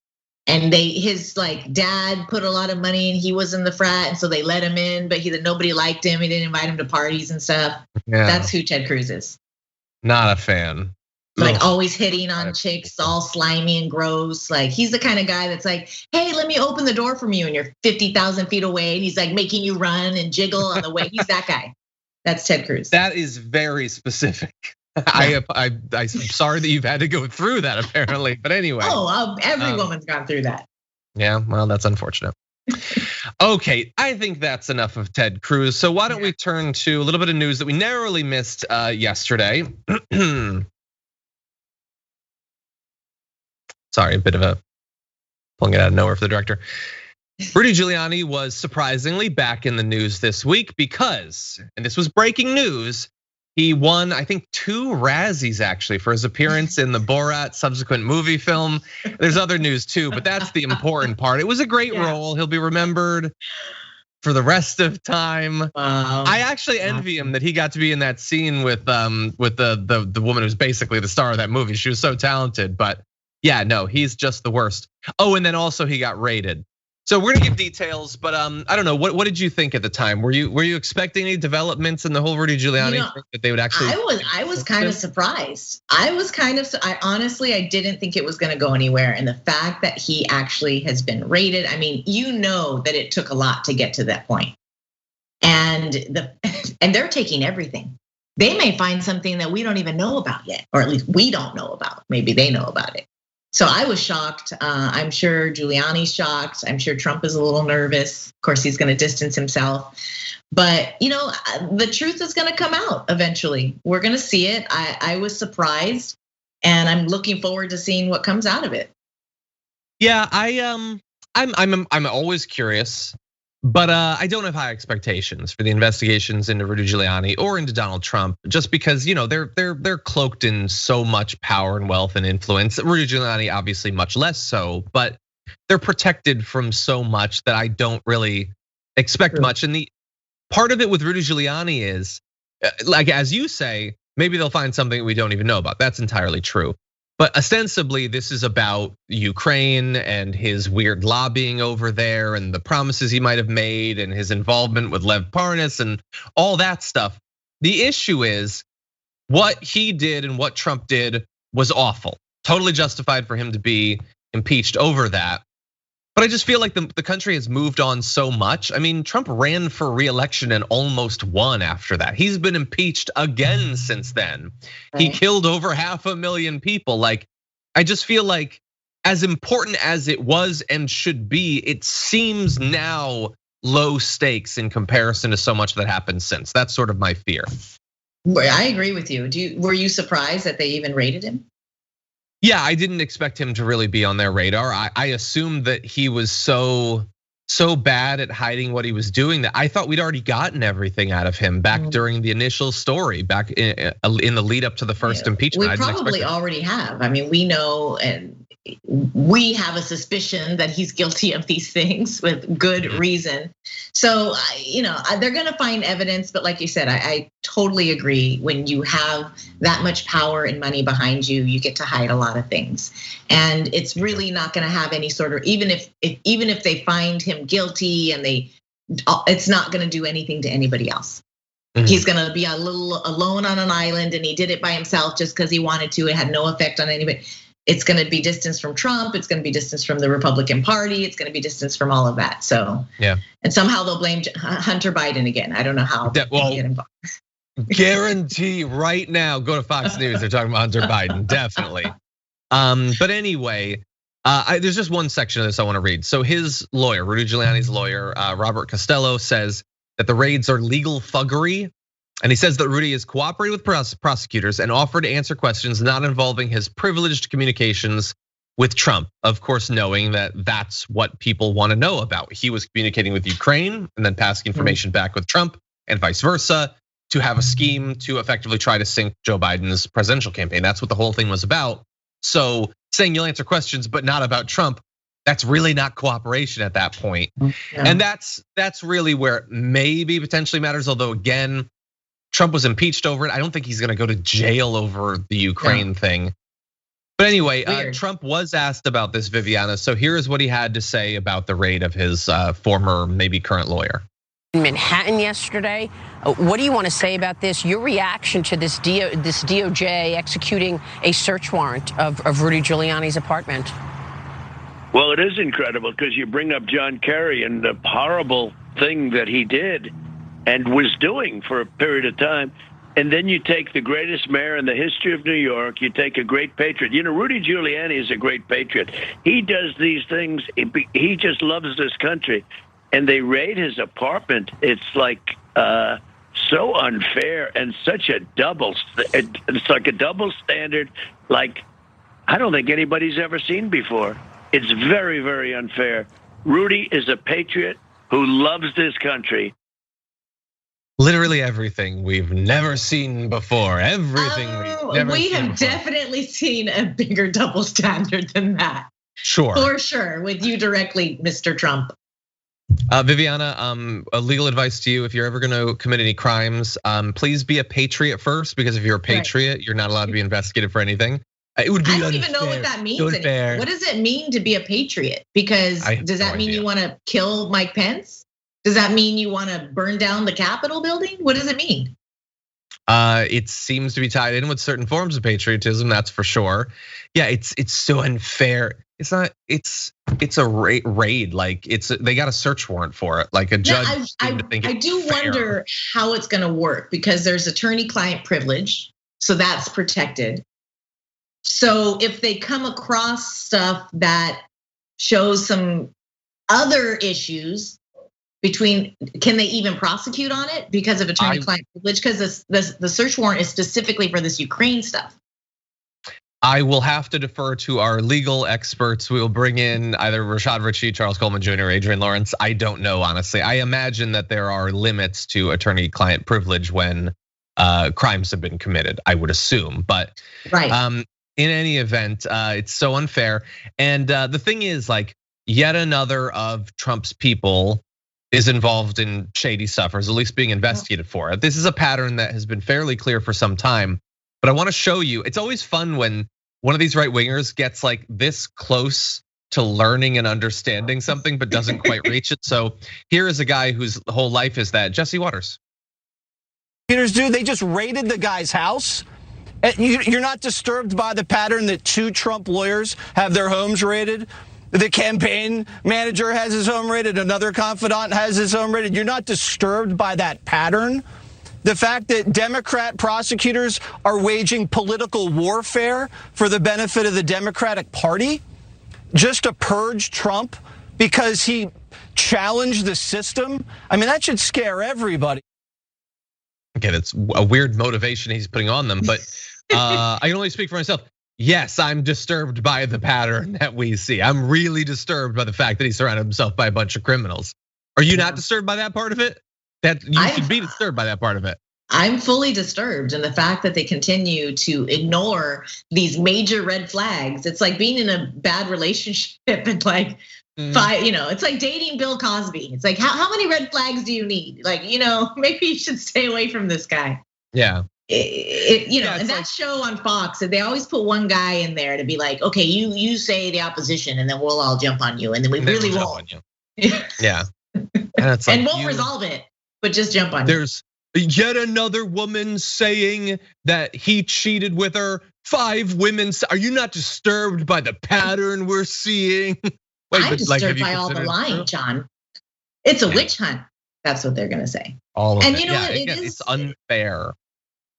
B: And his like dad put a lot of money and he was in the frat, and so they let him in, but nobody liked him. He didn't invite him to parties and stuff. Yeah. That's who Ted Cruz is.
A: Not a fan.
B: Like always hitting on chicks, all slimy and gross. Like he's the kind of guy that's like, "Hey, let me open the door from you," and you're 50,000 feet away, and he's like making you run and jiggle on the way. He's that guy. That's Ted Cruz.
A: That is very specific. I'm sorry that you've had to go through that apparently, but anyway.
B: Every woman's gone through that.
A: Yeah, well, that's unfortunate. Okay, I think that's enough of Ted Cruz. So why don't we turn to a little bit of news that we narrowly missed yesterday. Sorry, a bit of a pulling it out of nowhere for the director. Rudy Giuliani was surprisingly back in the news this week because, and this was breaking news, He won, I think, 2 Razzies actually for his appearance in the Borat subsequent movie film. There's other news too, but that's the important part. It was a great role. He'll be remembered for the rest of time. Wow. I actually envy him that he got to be in that scene with the woman who's basically the star of that movie. She was so talented, but yeah, no, he's just the worst. Oh, and then also he got raided. So we're gonna give details, but I don't know. What did you think at the time? Were you expecting any developments in the whole Rudy Giuliani thing that they would actually?
B: I was kind of surprised. I honestly, I didn't think it was gonna go anywhere. And the fact that he actually has been raided, I mean, you know that it took a lot to get to that point. And they're taking everything. They may find something that we don't even know about yet, or at least we don't know about. Maybe they know about it. So I was shocked. I'm sure Giuliani's shocked. I'm sure Trump is a little nervous. Of course, he's going to distance himself. But the truth is going to come out eventually. We're going to see it. I was surprised, and I'm looking forward to seeing what comes out of it.
A: Yeah, I'm always curious, but I don't have high expectations for the investigations into Rudy Giuliani or into Donald Trump, just because they're cloaked in so much power and wealth and influence. Rudy Giuliani obviously much less so, but they're protected from so much that I don't really expect much. And the part of it with Rudy Giuliani is, like as you say, maybe they'll find something we don't even know about. That's entirely true. But ostensibly, this is about Ukraine and his weird lobbying over there and the promises he might have made and his involvement with Lev Parnas and all that stuff. The issue is what he did and what Trump did was awful. Totally justified for him to be impeached over that. But I just feel like the country has moved on so much. I mean, Trump ran for re-election and almost won after that. He's been impeached again since then. Right. He killed over 500,000 people. Like, I just feel like as important as it was and should be, it seems now low stakes in comparison to so much that happened since. That's sort of my fear.
B: I agree with you. Were you surprised that they even raided him?
A: Yeah, I didn't expect him to really be on their radar. I assumed that he was so bad at hiding what he was doing that I thought we'd already gotten everything out of him back during the initial story, back in the lead up to the first impeachment.
B: We probably already have. I mean, we know, and we have a suspicion that he's guilty of these things with good reason. So, they're gonna find evidence, but like you said, I totally agree. When you have that much power and money behind you, you get to hide a lot of things. And it's really not gonna have any sort of, even if they find him guilty and it's not gonna do anything to anybody else. He's gonna be a little alone on an island, and he did it by himself just because he wanted to. It had no effect on anybody. It's going to be distance from Trump. It's going to be distance from the Republican Party. It's going to be distance from all of that. So yeah, and somehow they'll blame Hunter Biden again. I don't know how. Well, get involved.
A: Guarantee right now, go to Fox News. They're talking about Hunter Biden, definitely. But anyway, there's just one section of this I want to read. So his lawyer, Rudy Giuliani's lawyer, Robert Costello, says that the raids are legal thuggery. And he says that Rudy has cooperated with prosecutors and offered to answer questions not involving his privileged communications with Trump. Of course, knowing that that's what people want to know about. He was communicating with Ukraine and then passing information back with Trump and vice versa to have a scheme to effectively try to sink Joe Biden's presidential campaign. That's what the whole thing was about. So saying you'll answer questions, but not about Trump, that's really not cooperation at that point. Yeah. And that's really where it maybe potentially matters. Although again, Trump was impeached over it. I don't think he's gonna go to jail over the Ukraine thing. But anyway, Trump was asked about this, Viviana. So here is what he had to say about the raid of his former, maybe current lawyer.
I: In Manhattan yesterday, what do you want to say about this? Your reaction to this DOJ executing a search warrant of Rudy Giuliani's apartment?
E: Well, it is incredible because you bring up John Kerry and the horrible thing that he did and was doing for a period of time. And then you take the greatest mayor in the history of New York, you take a great patriot. You know, Rudy Giuliani is a great patriot. He does these things, he just loves this country. And they raid his apartment. It's like so unfair and such a it's like a double standard like I don't think anybody's ever seen before. It's very, very unfair. Rudy is a patriot who loves this country.
A: Literally everything we've never seen before. Everything we've never
B: we
A: seen
B: have
A: before.
B: Definitely seen a bigger double standard than that.
A: Sure.
B: For sure, with you directly, Mr. Trump.
A: Viviana, legal advice to you: if you're ever going to commit any crimes, please be a patriot first, because if you're a patriot, you're not allowed to be investigated for anything. It would be
B: I don't even know what that means anymore. What does it mean to be a patriot? Because does that mean you want to kill Mike Pence? Does that mean you want to burn down the Capitol building? What does it mean?
A: It seems to be tied in with certain forms of patriotism, that's for sure. Yeah, it's so unfair. It's not. It's a raid. Like they got a search warrant for it. Like a judge.
B: I do wonder how it's going to work, because there's attorney-client privilege, so that's protected. So if they come across stuff that shows some other issues can they even prosecute on it because of attorney-client privilege? Because the search warrant is specifically for this Ukraine stuff.
A: I will have to defer to our legal experts. We will bring in either Rashad Ritchie, Charles Coleman Jr., Adrian Lawrence. I don't know, honestly. I imagine that there are limits to attorney-client privilege when crimes have been committed, I would assume. But in any event, it's so unfair. And the thing is, like, yet another of Trump's people is involved in shady stuff, or is at least being investigated for it. This is a pattern that has been fairly clear for some time. But I want to show you, it's always fun when one of these right wingers gets like this close to learning and understanding something, but doesn't quite reach it. So here is a guy whose whole life is that. Jesse Waters.
J: They just raided the guy's house. You're not disturbed by the pattern that 2 Trump lawyers have their homes raided? The campaign manager has his home raided, another confidant has his home raided. You're not disturbed by that pattern? The fact that Democrat prosecutors are waging political warfare for the benefit of the Democratic Party just to purge Trump because he challenged the system? I mean, that should scare everybody.
A: Okay, that's a weird motivation he's putting on them, but I can only speak for myself. Yes, I'm disturbed by the pattern that we see. I'm really disturbed by the fact that he surrounded himself by a bunch of criminals. Are you not disturbed by that part of it? That you should be disturbed by that part of it.
B: I'm fully disturbed, and the fact that they continue to ignore these major red flags. It's like being in a bad relationship and like it's like dating Bill Cosby. It's like how many red flags do you need? Like, maybe you should stay away from this guy.
A: Yeah.
B: And that show on Fox, they always put one guy in there to be like, okay, you say the opposition, and then we'll all jump on you, and then we really won't.
A: Yeah.
B: And won't resolve it, but just jump on you.
A: There's yet another woman saying that he cheated with her. 5 women. Are you not disturbed by the pattern we're seeing?
B: I'm disturbed by all the lying, John. It's a witch hunt. That's what they're gonna say.
A: All of
B: it.
A: And you know what? It's unfair.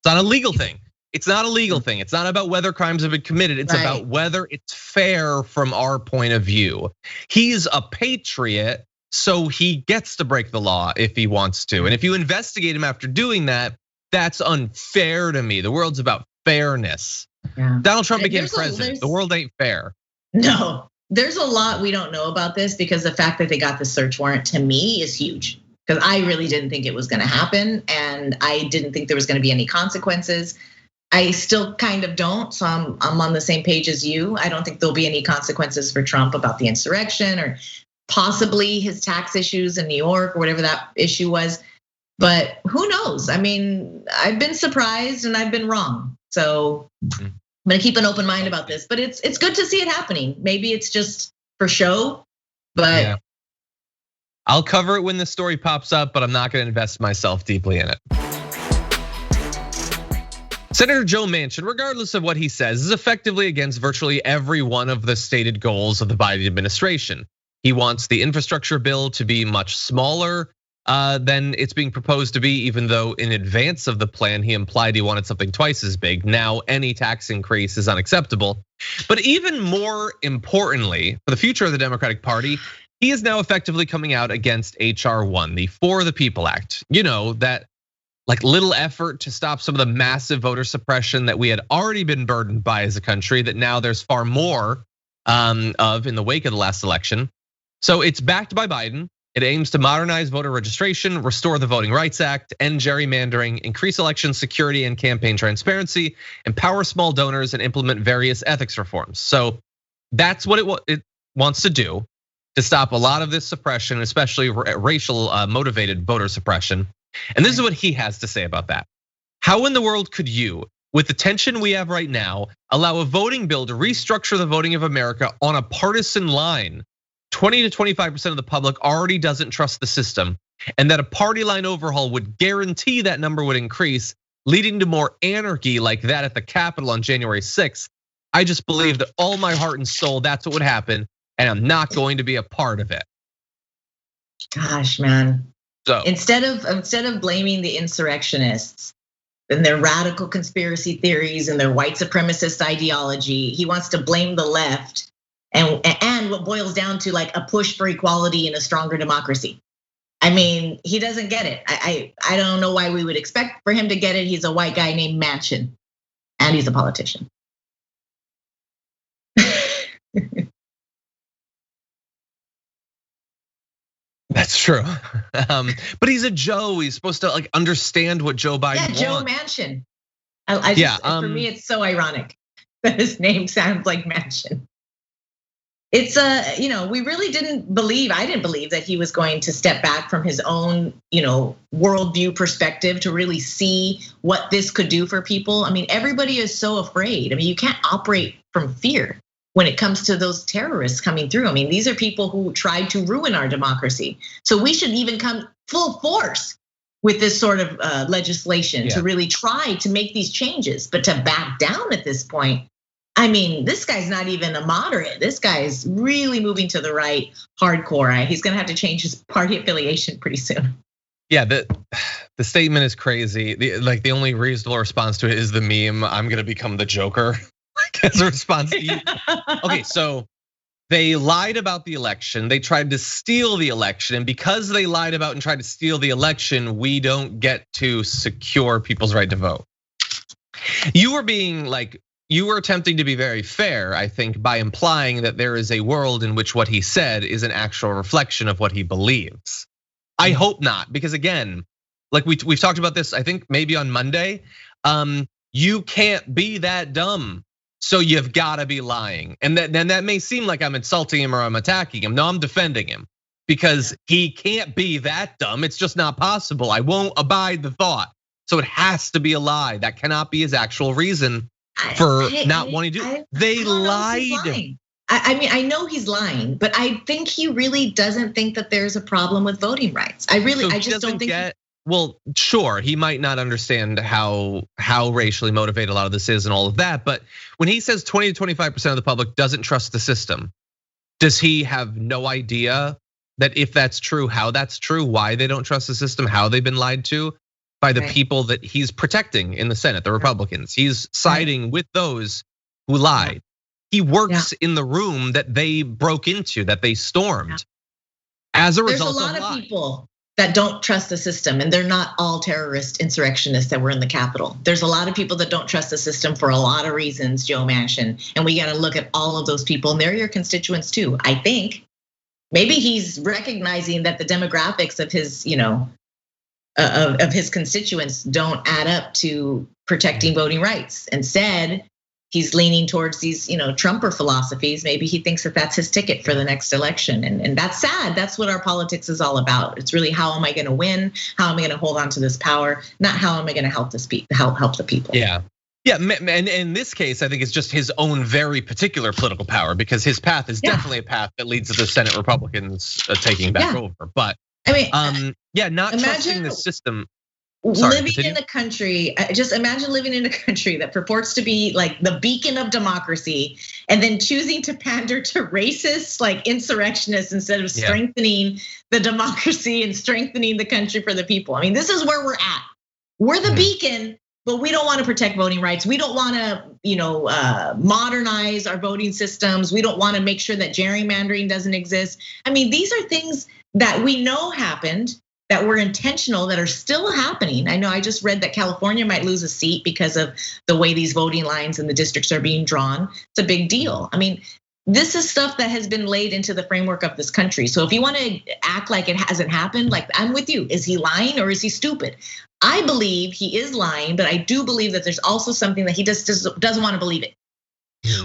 A: It's not a legal thing. It's not a legal thing. It's not about whether crimes have been committed. It's about whether it's fair from our point of view. He's a patriot, so he gets to break the law if he wants to. And if you investigate him after doing that, that's unfair to me. The world's about fairness. Yeah. Donald Trump became president. The world ain't fair.
B: No, there's a lot we don't know about this, because the fact that they got the search warrant to me is huge. Because I really didn't think it was gonna happen, and I didn't think there was gonna be any consequences. I still kind of don't, so I'm on the same page as you. I don't think there'll be any consequences for Trump about the insurrection or possibly his tax issues in New York or whatever that issue was. But who knows? I mean, I've been surprised and I've been wrong. So I'm gonna keep an open mind about this, but it's good to see it happening. Maybe it's just for show, but yeah.
A: I'll cover it when the story pops up, but I'm not gonna invest myself deeply in it. Senator Joe Manchin, regardless of what he says, is effectively against virtually every one of the stated goals of the Biden administration. He wants the infrastructure bill to be much smaller than it's being proposed to be, even though in advance of the plan, he implied he wanted something twice as big. Now, any tax increase is unacceptable. But even more importantly, for the future of the Democratic Party, he is now effectively coming out against HR 1, the For the People Act. You know, that like little effort to stop some of the massive voter suppression that we had already been burdened by as a country, that now there's far more of in the wake of the last election. So it's backed by Biden. It aims to modernize voter registration, restore the Voting Rights Act, end gerrymandering, increase election security and campaign transparency, empower small donors, and implement various ethics reforms. So that's what it wants to do, to stop a lot of this suppression, especially racial motivated voter suppression. And this is what he has to say about that. How in the world could you, with the tension we have right now, allow a voting bill to restructure the voting of America on a partisan line? 20 to 25% of the public already doesn't trust the system, and that a party line overhaul would guarantee that number would increase, leading to more anarchy like that at the Capitol on January 6th. I just believe that all my heart and soul that's what would happen, and I'm not going to be a part of it.
B: Gosh, man.
A: So
B: instead of blaming the insurrectionists and their radical conspiracy theories and their white supremacist ideology, he wants to blame the left. And what boils down to like a push for equality and a stronger democracy. I mean, he doesn't get it. I don't know why we would expect for him to get it. He's a white guy named Manchin, and he's a politician.
A: That's true, but he's a Joe. He's supposed to like understand what Joe Biden wants.
B: Joe Manchin. For me, it's so ironic that his name sounds like Manchin. It's we really didn't believe, I didn't believe that he was going to step back from his own, worldview perspective to really see what this could do for people. I mean, everybody is so afraid. I mean, you can't operate from fear when it comes to those terrorists coming through. I mean, these are people who tried to ruin our democracy. So we should even come full force with this sort of legislation to really try to make these changes, but to back down at this point. I mean, this guy's not even a moderate. This guy's really moving to the right, hardcore. He's gonna have to change his party affiliation pretty soon.
A: Yeah, the statement is crazy. The only reasonable response to it is the meme, I'm gonna become the Joker. As a response to you. Okay, so they lied about the election. They tried to steal the election. And because they lied about and tried to steal the election, we don't get to secure people's right to vote. You were attempting to be very fair, I think, by implying that there is a world in which what he said is an actual reflection of what he believes. I hope not, because again, like we've talked about this, I think maybe on Monday, you can't be that dumb. So you've gotta be lying. And then that may seem like I'm insulting him or I'm attacking him. No, I'm defending him because he can't be that dumb. It's just not possible. I won't abide the thought. So it has to be a lie. That cannot be his actual reason for not wanting to do it. They lied.
B: I mean, I know he's lying, but I think he really doesn't think that there's a problem with voting rights. I just don't think.
A: Well, sure, he might not understand how racially motivated a lot of this is and all of that. But when he says 20 to 25% of the public doesn't trust the system, does he have no idea that if that's true, how that's true, why they don't trust the system, how they've been lied to by the people that he's protecting in the Senate, the Republicans? He's siding with those who lied. He works in the room that they broke into, that they stormed. As a result,
B: there's a lot of people that don't trust the system, and they're not all terrorist insurrectionists that were in the Capitol. There's a lot of people that don't trust the system for a lot of reasons, Joe Manchin, and we got to look at all of those people, and they're your constituents too. I think maybe he's recognizing that the demographics of his, of his constituents don't add up to protecting voting rights. Instead, he's leaning towards these, Trumper philosophies. Maybe he thinks that that's his ticket for the next election. And that's sad. That's what our politics is all about. It's really, how am I gonna win? How am I gonna hold on to this power? Not how am I gonna help the people.
A: Yeah, and in this case, I think it's just his own very particular political power, because his path is definitely a path that leads to the Senate Republicans taking back over. But I mean, not trusting the system.
B: Living in a country, just imagine living in a country that purports to be like the beacon of democracy, and then choosing to pander to racists like insurrectionists instead of strengthening the democracy and strengthening the country for the people. I mean, this is where we're at. We're the beacon, but we don't want to protect voting rights. We don't want to, modernize our voting systems. We don't want to make sure that gerrymandering doesn't exist. I mean, these are things that we know happened, that were intentional, that are still happening. I know I just read that California might lose a seat because of the way these voting lines in the districts are being drawn. It's a big deal. I mean, this is stuff that has been laid into the framework of this country. So if you want to act like it hasn't happened, like I'm with you. Is he lying or is he stupid? I believe he is lying, but I do believe that there's also something that he just doesn't want to believe it.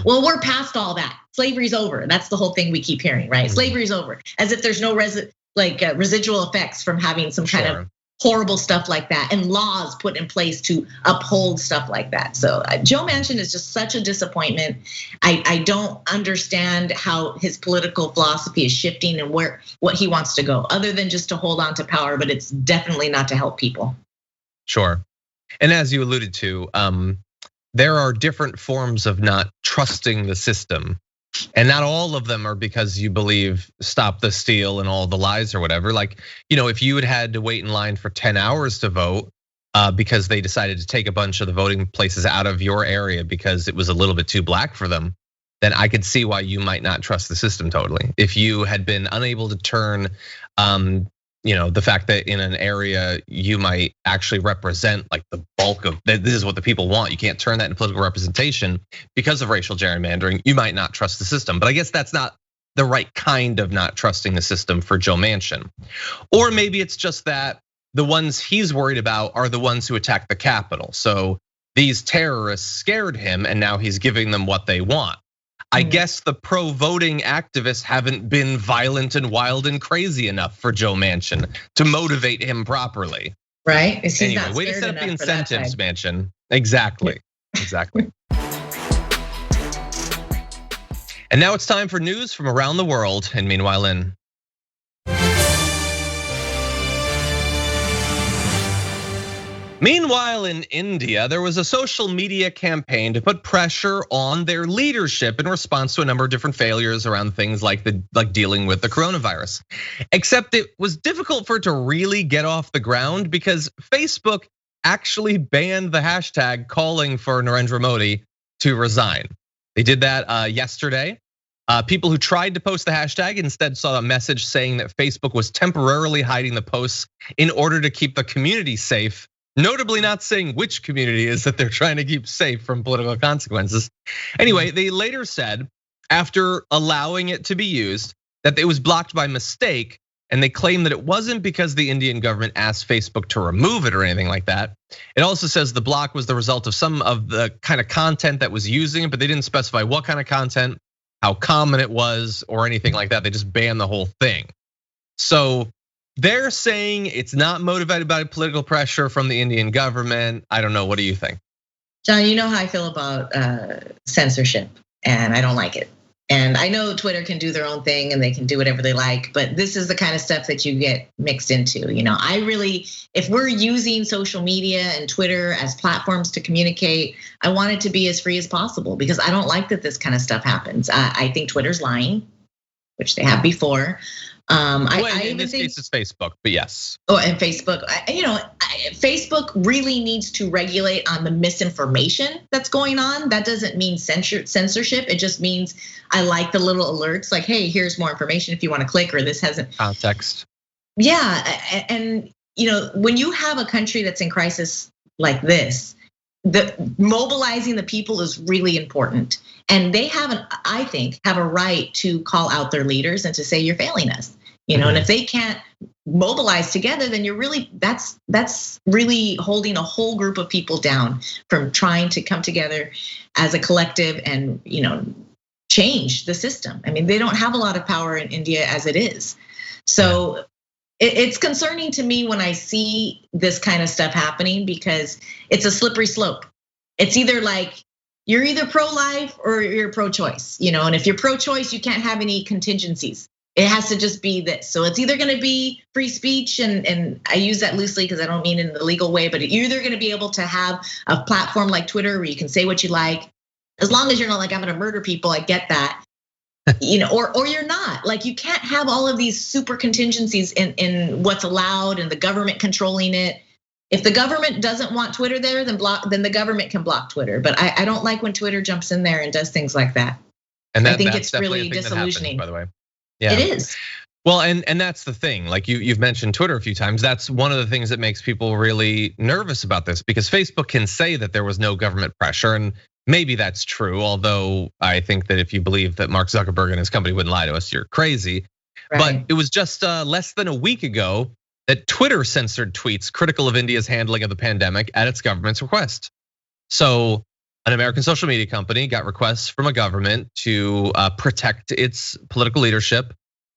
B: Well, we're past all that. Slavery's over. That's the whole thing we keep hearing, right? Slavery's over, as if there's no residual effects from having some kind of horrible stuff like that, and laws put in place to uphold stuff like that. So Joe Manchin is just such a disappointment. I don't understand how his political philosophy is shifting and what he wants to go, other than just to hold on to power, but it's definitely not to help people.
A: Sure. And as you alluded to, there are different forms of not trusting the system. And not all of them are because you believe stop the steal and all the lies or whatever. Like, if you had to wait in line for 10 hours to vote because they decided to take a bunch of the voting places out of your area because it was a little bit too black for them, then I could see why you might not trust the system totally. If you had been unable to turn, the fact that in an area you might actually represent like the bulk of, this is what the people want. You can't turn that into political representation because of racial gerrymandering. You might not trust the system, but I guess that's not the right kind of not trusting the system for Joe Manchin. Or maybe it's just that the ones he's worried about are the ones who attacked the Capitol. So these terrorists scared him and now he's giving them what they want. I guess the pro-voting activists haven't been violent and wild and crazy enough for Joe Manchin to motivate him properly.
B: Right?
A: Anyway, way to set up the incentives, Manchin. Exactly. And now it's time for news from around the world. And meanwhile, in India, there was a social media campaign to put pressure on their leadership in response to a number of different failures around things like dealing with the coronavirus. Except it was difficult for it to really get off the ground because Facebook actually banned the hashtag calling for Narendra Modi to resign. They did that yesterday. People who tried to post the hashtag instead saw a message saying that Facebook was temporarily hiding the posts in order to keep the community safe. Notably not saying which community is that they're trying to keep safe from political consequences. Anyway, they later said, after allowing it to be used, that it was blocked by mistake. And they claim that it wasn't because the Indian government asked Facebook to remove it or anything like that. It also says the block was the result of some of the kind of content that was using it, but they didn't specify what kind of content, how common it was, or anything like that. They just banned the whole thing. So they're saying it's not motivated by political pressure from the Indian government. I don't know, what do you think?
B: John, you know how I feel about censorship, and I don't like it. And I know Twitter can do their own thing and they can do whatever they like, but this is the kind of stuff that you get mixed into. If we're using social media and Twitter as platforms to communicate, I want it to be as free as possible because I don't like that this kind of stuff happens. I think Twitter's lying, which they have before.
A: In this case, it's Facebook, but yes.
B: Oh, and Facebook, Facebook really needs to regulate on the misinformation that's going on. That doesn't mean censorship. It just means I like the little alerts, like, hey, here's more information if you want to click, or this hasn't
A: context.
B: Yeah, and when you have a country that's in crisis like this, mobilizing the people is really important. And they I think, have a right to call out their leaders and to say you're failing us. And if they can't mobilize together, then that's really holding a whole group of people down from trying to come together as a collective and change the system. I mean, they don't have a lot of power in India as it is. So it's concerning to me when I see this kind of stuff happening because it's a slippery slope. It's either like you're either pro-life or you're pro-choice, and if you're pro-choice, you can't have any contingencies. It has to just be this. So it's either gonna be free speech, and I use that loosely because I don't mean in the legal way, but you're either gonna be able to have a platform like Twitter where you can say what you like, as long as you're not like, I'm gonna murder people, I get that. Or you're not. Like, you can't have all of these super contingencies in what's allowed and the government controlling it. If the government doesn't want Twitter there, then the government can block Twitter. But I don't like when Twitter jumps in there and does things like that.
A: And
B: I think it's really disillusioning.
A: Happens, by the way. Yeah.
B: It is.
A: Well, and that's the thing. Like you've mentioned Twitter a few times. That's one of the things that makes people really nervous about this, because Facebook can say that there was no government pressure, and maybe that's true. Although I think that if you believe that Mark Zuckerberg and his company wouldn't lie to us, you're crazy. Right. But it was just less than a week ago that Twitter censored tweets critical of India's handling of the pandemic at its government's request. So an American social media company got requests from a government to protect its political leadership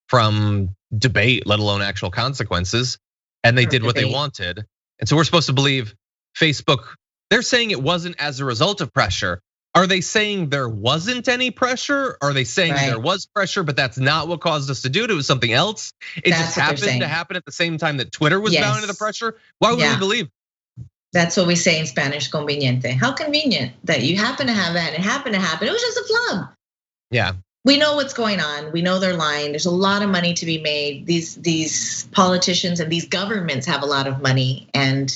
A: from debate, let alone actual consequences. And they did what they wanted. And so we're supposed to believe Facebook, they're saying it wasn't as a result of pressure. Are they saying there wasn't any pressure? Are they saying there was pressure, but that's not what caused us to do it? It was something else. It just happened to happen at the same time that Twitter was bound to the pressure. Why would we believe?
B: That's what we say in Spanish, conveniente. How convenient that you happen to have that and it happened to happen. It was just a flub.
A: Yeah.
B: We know what's going on. We know they're lying. There's a lot of money to be made. These politicians and these governments have a lot of money. And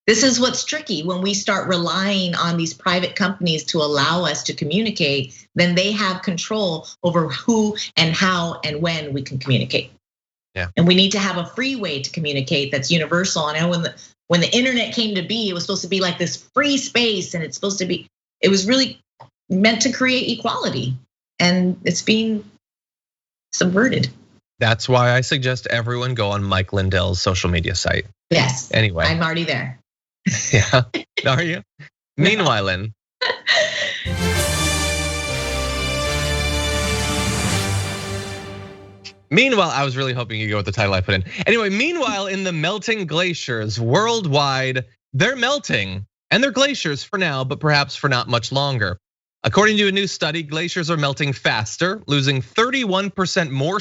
B: this is what's tricky. When we start relying on these private companies to allow us to communicate, then they have control over who and how and when we can communicate.
A: Yeah.
B: And we need to have a free way to communicate that's universal. And when the internet came to be, it was supposed to be like this free space, and it was really meant to create equality. And it's being subverted.
A: That's why I suggest everyone go on Mike Lindell's social media site.
B: Yes.
A: Anyway.
B: I'm already there.
A: Yeah, are you? Meanwhile, Lynn. Meanwhile, I was really hoping you'd go with the title I put in. Anyway, meanwhile, in the melting glaciers worldwide, they're melting. And they're glaciers for now, but perhaps for not much longer. According to a new study, glaciers are melting faster, losing 31% more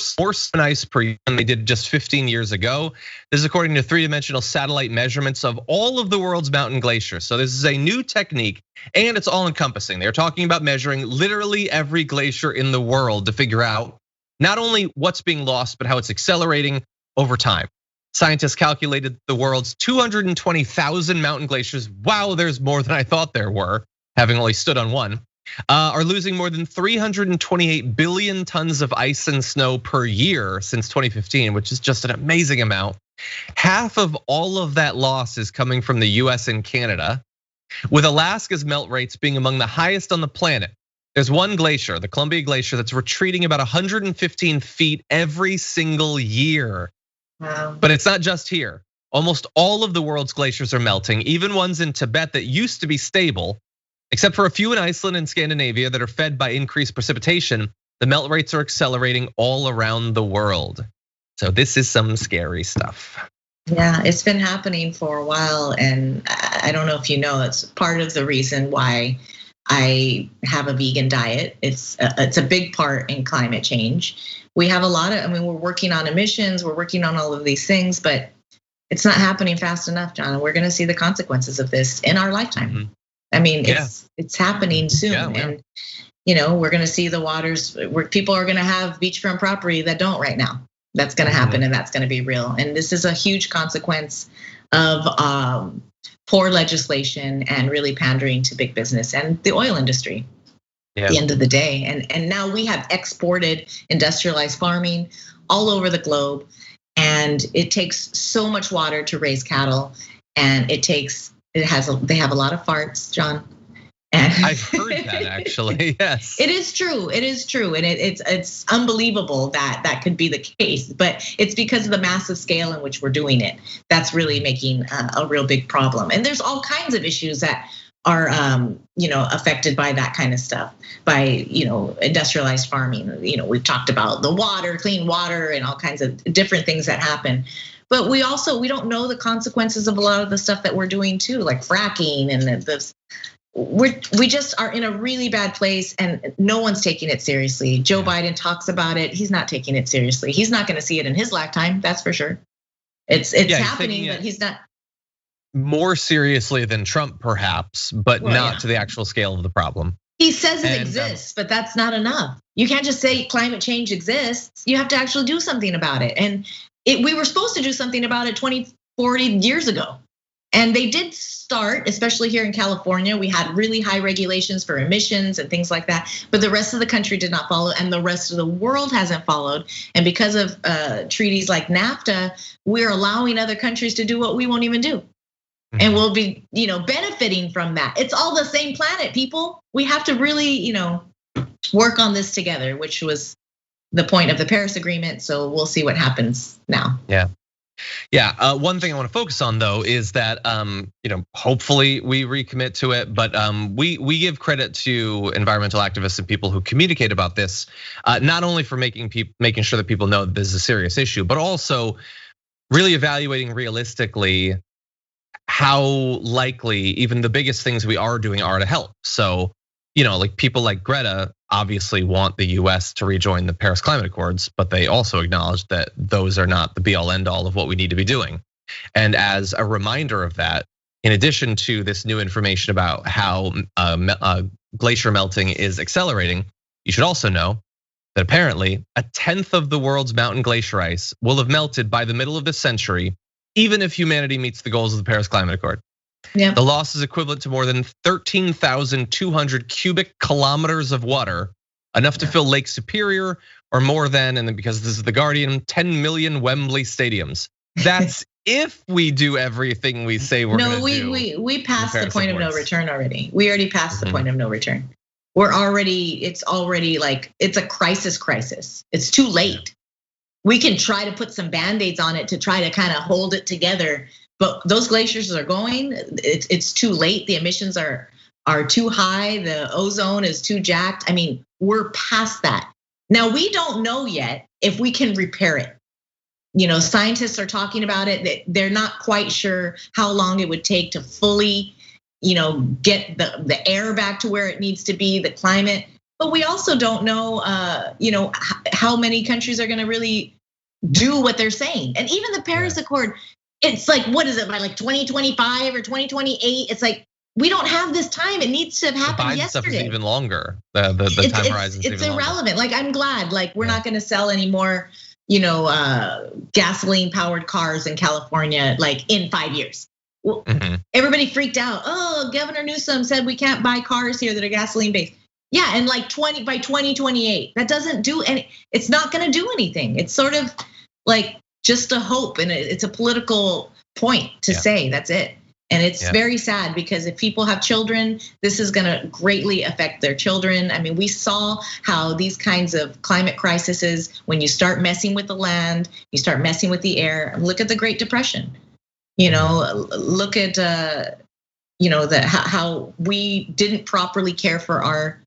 A: ice per year than they did just 15 years ago. This is according to three-dimensional satellite measurements of all of the world's mountain glaciers. So this is a new technique, and it's all-encompassing. They're talking about measuring literally every glacier in the world to figure out not only what's being lost, but how it's accelerating over time. Scientists calculated the world's 220,000 mountain glaciers. Wow, there's more than I thought there were, having only stood on one. Are losing more than 328 billion tons of ice and snow per year since 2015, which is just an amazing amount. Half of all of that loss is coming from the US and Canada, with Alaska's melt rates being among the highest on the planet. There's one glacier, the Columbia Glacier, that's retreating about 115 feet every single year.
B: Wow.
A: But it's not just here. Almost all of the world's glaciers are melting, even ones in Tibet that used to be stable. Except for a few in Iceland and Scandinavia that are fed by increased precipitation, the melt rates are accelerating all around the world. So this is some scary stuff.
B: Yeah, it's been happening for a while, and I don't know if you know, it's part of the reason why I have a vegan diet. It's a big part in climate change. We have we're working on emissions, we're working on all of these things, but it's not happening fast enough, John. And we're gonna see the consequences of this in our lifetime. Mm-hmm. I mean, it's happening soon, and we're going to see the waters where people are going to have beachfront property that don't right now. That's going to happen, and that's going to be real. And this is a huge consequence of poor legislation and really pandering to big business and the oil industry. At the end of the day, and now we have exported industrialized farming all over the globe, and it takes so much water to raise cattle, and they have a lot of farts, John. And
A: I've heard that actually, yes.
B: It is true, and it's unbelievable that could be the case, but it's because of the massive scale in which we're doing it. That's really making a real big problem. And there's all kinds of issues that are affected by that kind of stuff, by industrialized farming. We've talked about the water, clean water, and all kinds of different things that happen. But we don't know the consequences of a lot of the stuff that we're doing too, like fracking and we just are in a really bad place, and no one's taking it seriously. Joe Biden talks about it. He's not taking it seriously. He's not going to see it in his lifetime, that's for sure. It's happening, but he's not.
A: More seriously than Trump, perhaps, but not to the actual scale of the problem.
B: He says it exists, but that's not enough. You can't just say climate change exists. You have to actually do something about it. And we were supposed to do something about it 20, 40 years ago. And they did start, especially here in California, we had really high regulations for emissions and things like that, but the rest of the country did not follow, and the rest of the world hasn't followed. And because of treaties like NAFTA, we're allowing other countries to do what we won't even do. And we'll be, benefiting from that. It's all the same planet, people. We have to really, work on this together, which was the point of the Paris Agreement. So we'll see what happens now.
A: Yeah. One thing I want to focus on though is that hopefully we recommit to it, but we give credit to environmental activists and people who communicate about this, not only for making sure that people know that this is a serious issue, but also really evaluating realistically how likely even the biggest things we are doing are to help. So, like people like Greta obviously want the US to rejoin the Paris Climate Accords, but they also acknowledge that those are not the be all end all of what we need to be doing. And as a reminder of that, in addition to this new information about how glacier melting is accelerating, you should also know that apparently 1/10 of the world's mountain glacier ice will have melted by the middle of this century, even if humanity meets the goals of the Paris Climate Accord. The loss is equivalent to more than 13,200 cubic kilometers of water, enough to fill Lake Superior, or more than, and because this is The Guardian, 10 million Wembley stadiums. That's if we do everything we say we're gonna do.
B: No, we passed the point of no return already. We already passed the point of no return. It's already like, it's a crisis. It's too late. We can try to put some Band-Aids on it to try to kind of hold it together. But those glaciers are going, it's too late. The emissions are too high. The ozone is too jacked. I mean, we're past that. Now, we don't know yet if we can repair it. Scientists are talking about it. They're not quite sure how long it would take to fully, get the air back to where it needs to be, the climate. But we also don't know, how many countries are gonna really do what they're saying. And even the Paris Accord, it's like, what is it, by like 2025 or 2028? It's like, we don't have this time. It needs to have happened yesterday.
A: Stuff is even longer. The time horizon is even longer.
B: It's irrelevant. Like, I'm glad, like, we're not gonna sell any more, gasoline powered cars in California, like in 5 years. Well, everybody freaked out. Oh, Governor Newsom said we can't buy cars here that are gasoline based. Yeah, and like by 2028, that doesn't do any, it's not gonna do anything. It's sort of like just a hope, and it's a political point to say that's it. And it's very sad because if people have children, this is gonna greatly affect their children. I mean, we saw how these kinds of climate crises, when you start messing with the land, you start messing with the air. Look at the Great Depression. Look at how we didn't properly care for our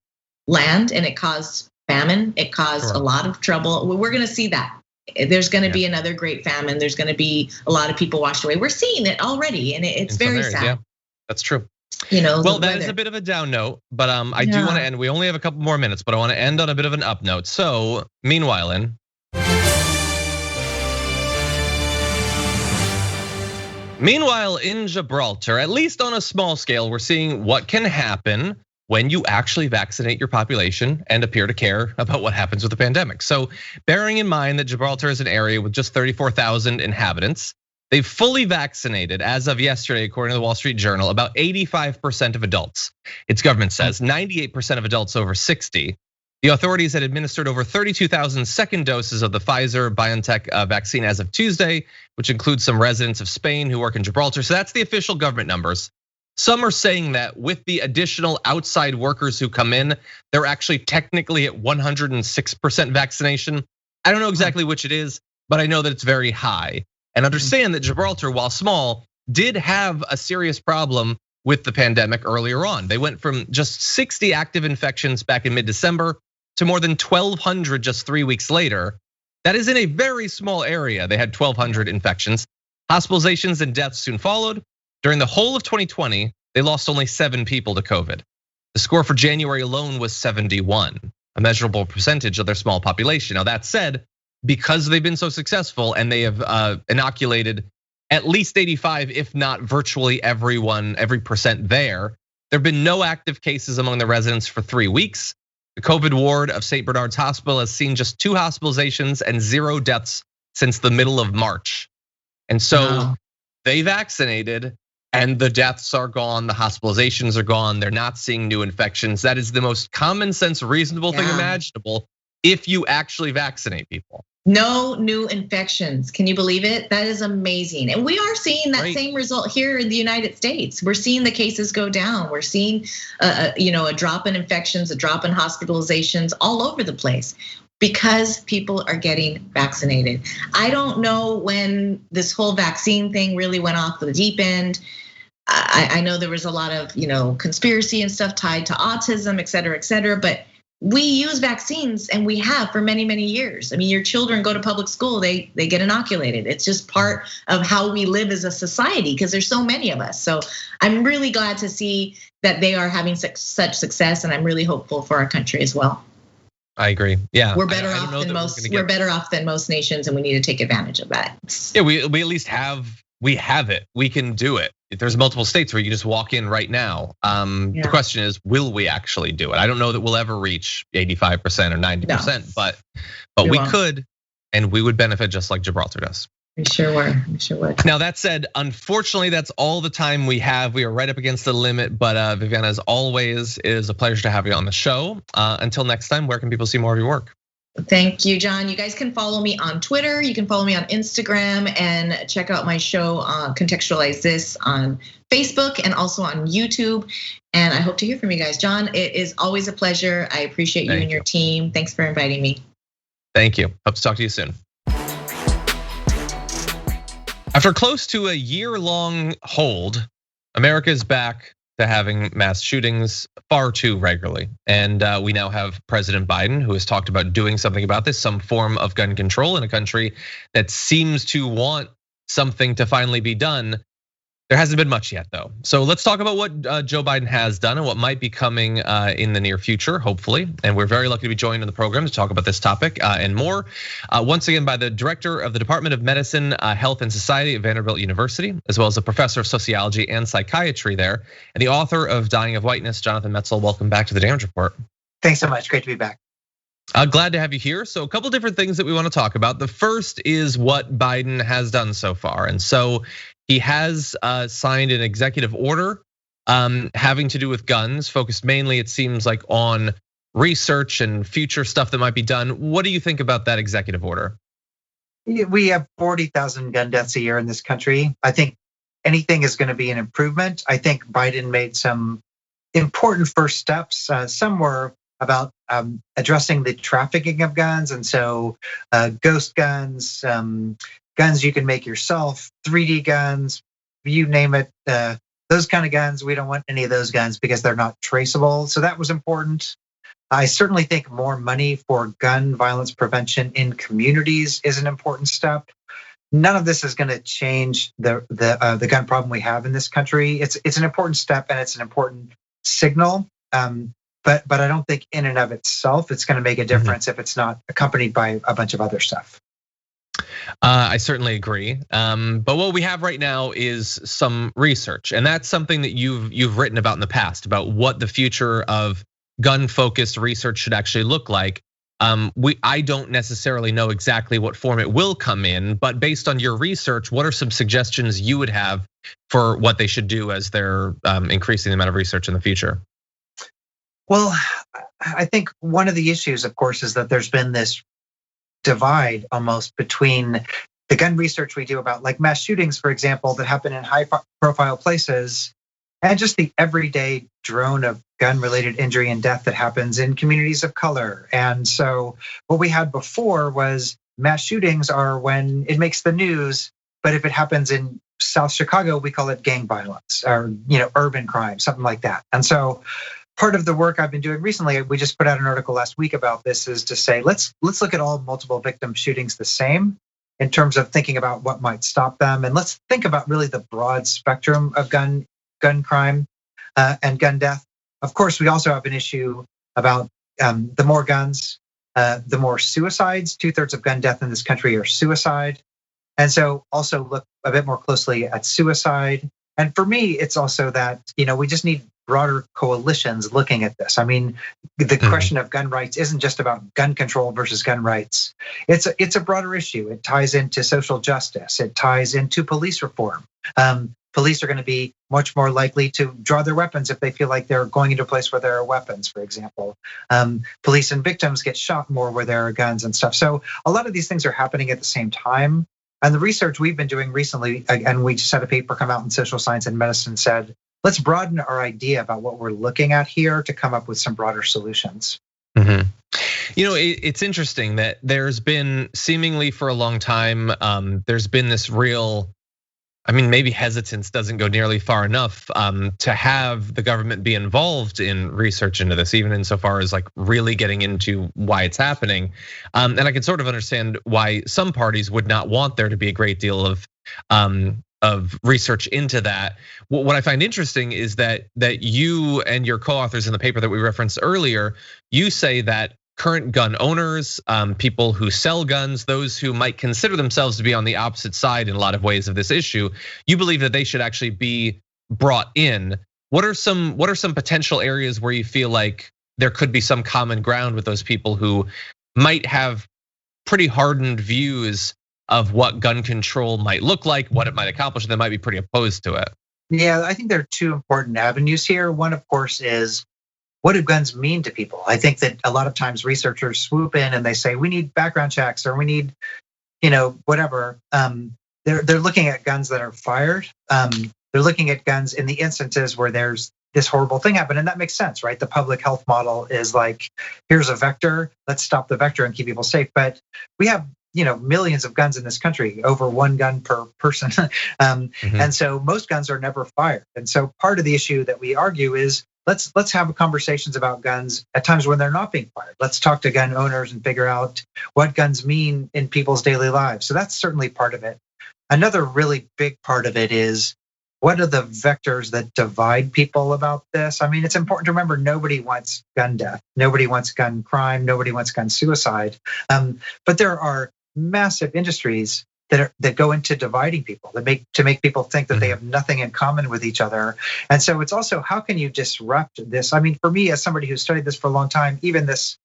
B: land, and it caused famine. It caused a lot of trouble. We're gonna see that. There's gonna be another great famine. There's gonna be a lot of people washed away. We're seeing it already, and it's very sad.
A: Yeah, that's true. Well, that is a bit of a down note, but I do want to end. We only have a couple more minutes, but I want to end on a bit of an up note. So, meanwhile, in Gibraltar, at least on a small scale, we're seeing what can happen when you actually vaccinate your population and appear to care about what happens with the pandemic. So bearing in mind that Gibraltar is an area with just 34,000 inhabitants, they've fully vaccinated, as of yesterday, according to the Wall Street Journal, about 85% of adults. Its government says 98% of adults over 60. The authorities had administered over 32,000 second doses of the Pfizer-BioNTech vaccine as of Tuesday, which includes some residents of Spain who work in Gibraltar. So that's the official government numbers. Some are saying that with the additional outside workers who come in, they're actually technically at 106% vaccination. I don't know exactly which it is, but I know that it's very high. And understand that Gibraltar, while small, did have a serious problem with the pandemic earlier on. They went from just 60 active infections back in mid-December to more than 1,200 just 3 weeks later. That is in a very small area. They had 1,200 infections. Hospitalizations and deaths soon followed. During the whole of 2020, they lost only 7 people to COVID. The score for January alone was 71, a measurable percentage of their small population. Now that said, because they've been so successful and they have inoculated at least 85, if not virtually everyone, every percent there have been no active cases among the residents for 3 weeks. The COVID ward of St. Bernard's Hospital has seen just 2 hospitalizations and 0 deaths since the middle of March. And so they vaccinated. and the deaths are gone, the hospitalizations are gone, they're not seeing new infections. That is the most common sense, reasonable thing imaginable if you actually vaccinate people.
B: No new infections. Can you believe it? That is amazing. And we are seeing that same result here in the United States. We're seeing the cases go down. We're seeing a drop in infections, a drop in hospitalizations all over the place because people are getting vaccinated. I don't know when this whole vaccine thing really went off the deep end. I know there was a lot of, conspiracy and stuff tied to autism, et cetera, but we use vaccines and we have for many, many years. I mean, your children go to public school, they get inoculated. It's just part of how we live as a society because there's so many of us. So I'm really glad to see that they are having such success, and I'm really hopeful for our country as well.
A: I agree. Yeah,
B: we're better off than most. We're better off than most nations, and we need to take advantage of that.
A: Yeah, we at least have it. We can do it. There's multiple states where you just walk in right now. The question is, will we actually do it? I don't know that we'll ever reach 85% or 90%, but we could, and we would benefit just like Gibraltar does.
B: We sure would.
A: Now that said, unfortunately, that's all the time we have. We are right up against the limit, but Viviana, as always, it is a pleasure to have you on the show. Until next time, where can people see more of your work?
B: Thank you, John. You guys can follow me on Twitter. You can follow me on Instagram and check out my show, Contextualize This, on Facebook and also on YouTube. And I hope to hear from you guys. John, it is always a pleasure. I appreciate you and your team. Thanks for inviting me.
A: Thank you. Hope to talk to you soon. After close to a year-long hold, America is back to having mass shootings far too regularly. And we now have President Biden, who has talked about doing something about this, some form of gun control in a country that seems to want something to finally be done. There hasn't been much yet, though. So let's talk about what Joe Biden has done and what might be coming in the near future, hopefully. And we're very lucky to be joined on the program to talk about this topic and more. Once again, by the director of the Department of Medicine, Health and Society at Vanderbilt University, as well as a professor of sociology and psychiatry there, and the author of Dying of Whiteness, Jonathan Metzl. Welcome back to the Damage Report.
K: Thanks so much. Great to be back.
A: Glad to have you here. So a couple different things that we want to talk about. The first is what Biden has done so far. And so he has signed an executive order having to do with guns, focused mainly, it seems like, on research and future stuff that might be done. What do you think about that executive order?
K: We have 40,000 gun deaths a year in this country. I think anything is going to be an improvement. I think Biden made some important first steps. Some were about addressing the trafficking of guns, and so ghost guns, guns you can make yourself, 3D guns, you name it, those kind of guns. We don't want any of those guns because they're not traceable. So that was important. I certainly think more money for gun violence prevention in communities is an important step. None of this is going to change the gun problem we have in this country. It's an important step and it's an important signal. But I don't think in and of itself it's going to make a difference if it's not accompanied by a bunch of other stuff.
A: I certainly agree. But what we have right now is some research, and that's something that you've written about in the past about what the future of gun-focused research should actually look like. I don't necessarily know exactly what form it will come in, but based on your research, what are some suggestions you would have for what they should do as they're increasing the amount of research in the future?
K: Well, I think one of the issues, of course, is that there's been this divide almost between the gun research we do about like mass shootings, for example, that happen in high profile places, and just the everyday drone of gun related injury and death that happens in communities of color. And so what we had before was mass shootings are when it makes the news, but if it happens in South Chicago, we call it gang violence or urban crime, something like that. And so part of the work I've been doing recently, we just put out an article last week about this, is to say, let's look at all multiple victim shootings the same in terms of thinking about what might stop them. And let's think about really the broad spectrum of gun crime and gun death. Of course, we also have an issue about the more guns, the more suicides. 2/3 of gun death in this country are suicide. And so also look a bit more closely at suicide. And for me, it's also that, we just need broader coalitions looking at this. I mean, the question of gun rights isn't just about gun control versus gun rights. It's a broader issue. It ties into social justice. It ties into police reform. police are going to be much more likely to draw their weapons if they feel like they're going into a place where there are weapons, for example. Police and victims get shot more where there are guns and stuff. So a lot of these things are happening at the same time. And the research we've been doing recently, and we just had a paper come out in Social Science and Medicine, said, let's broaden our idea about what we're looking at here to come up with some broader solutions.
A: Mm-hmm. It's interesting that there's been seemingly for a long time, there's been this real, maybe hesitance doesn't go nearly far enough to have the government be involved in research into this, even insofar as like really getting into why it's happening. And I can sort of understand why some parties would not want there to be a great deal of research into that. What I find interesting is that you and your co-authors in the paper that we referenced earlier, you say that current gun owners, people who sell guns, those who might consider themselves to be on the opposite side in a lot of ways of this issue, you believe that they should actually be brought in. What are some potential areas where you feel like there could be some common ground with those people who might have pretty hardened views of what gun control might look like, what it might accomplish, and they might be pretty opposed to it?
K: Yeah, I think there are two important avenues here. One, of course, is what do guns mean to people? I think that a lot of times researchers swoop in and they say, we need background checks or we need, whatever. They're looking at guns that are fired. They're looking at guns in the instances where there's this horrible thing happen. And that makes sense, right? The public health model is like, here's a vector, let's stop the vector and keep people safe. But we have millions of guns in this country, over one gun per person. And so most guns are never fired. And so part of the issue that we argue is let's have conversations about guns at times when they're not being fired. Let's talk to gun owners and figure out what guns mean in people's daily lives. So that's certainly part of it. Another really big part of it is, what are the vectors that divide people about this? It's important to remember nobody wants gun death. Nobody wants gun crime. Nobody wants gun suicide. But there are massive industries that go into dividing people, that make people think that they have nothing in common with each other. And so it's also, how can you disrupt this? For me, as somebody who studied this for a long time, even this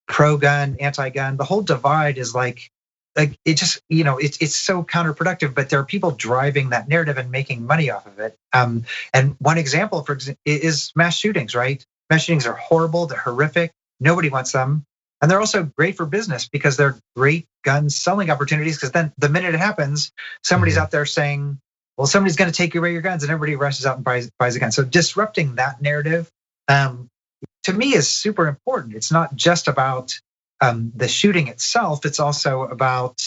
K: pro-gun, anti-gun, the whole divide is like it just, it's so counterproductive, but there are people driving that narrative and making money off of it. And one example, for example, is mass shootings, right? Mass shootings are horrible, they're horrific, nobody wants them. And they're also great for business because they're great gun selling opportunities, because then the minute it happens, somebody's out there saying, well, somebody's going to take away your guns, and everybody rushes out and buys a gun. So disrupting that narrative, to me, is super important. It's not just about the shooting itself. It's also about,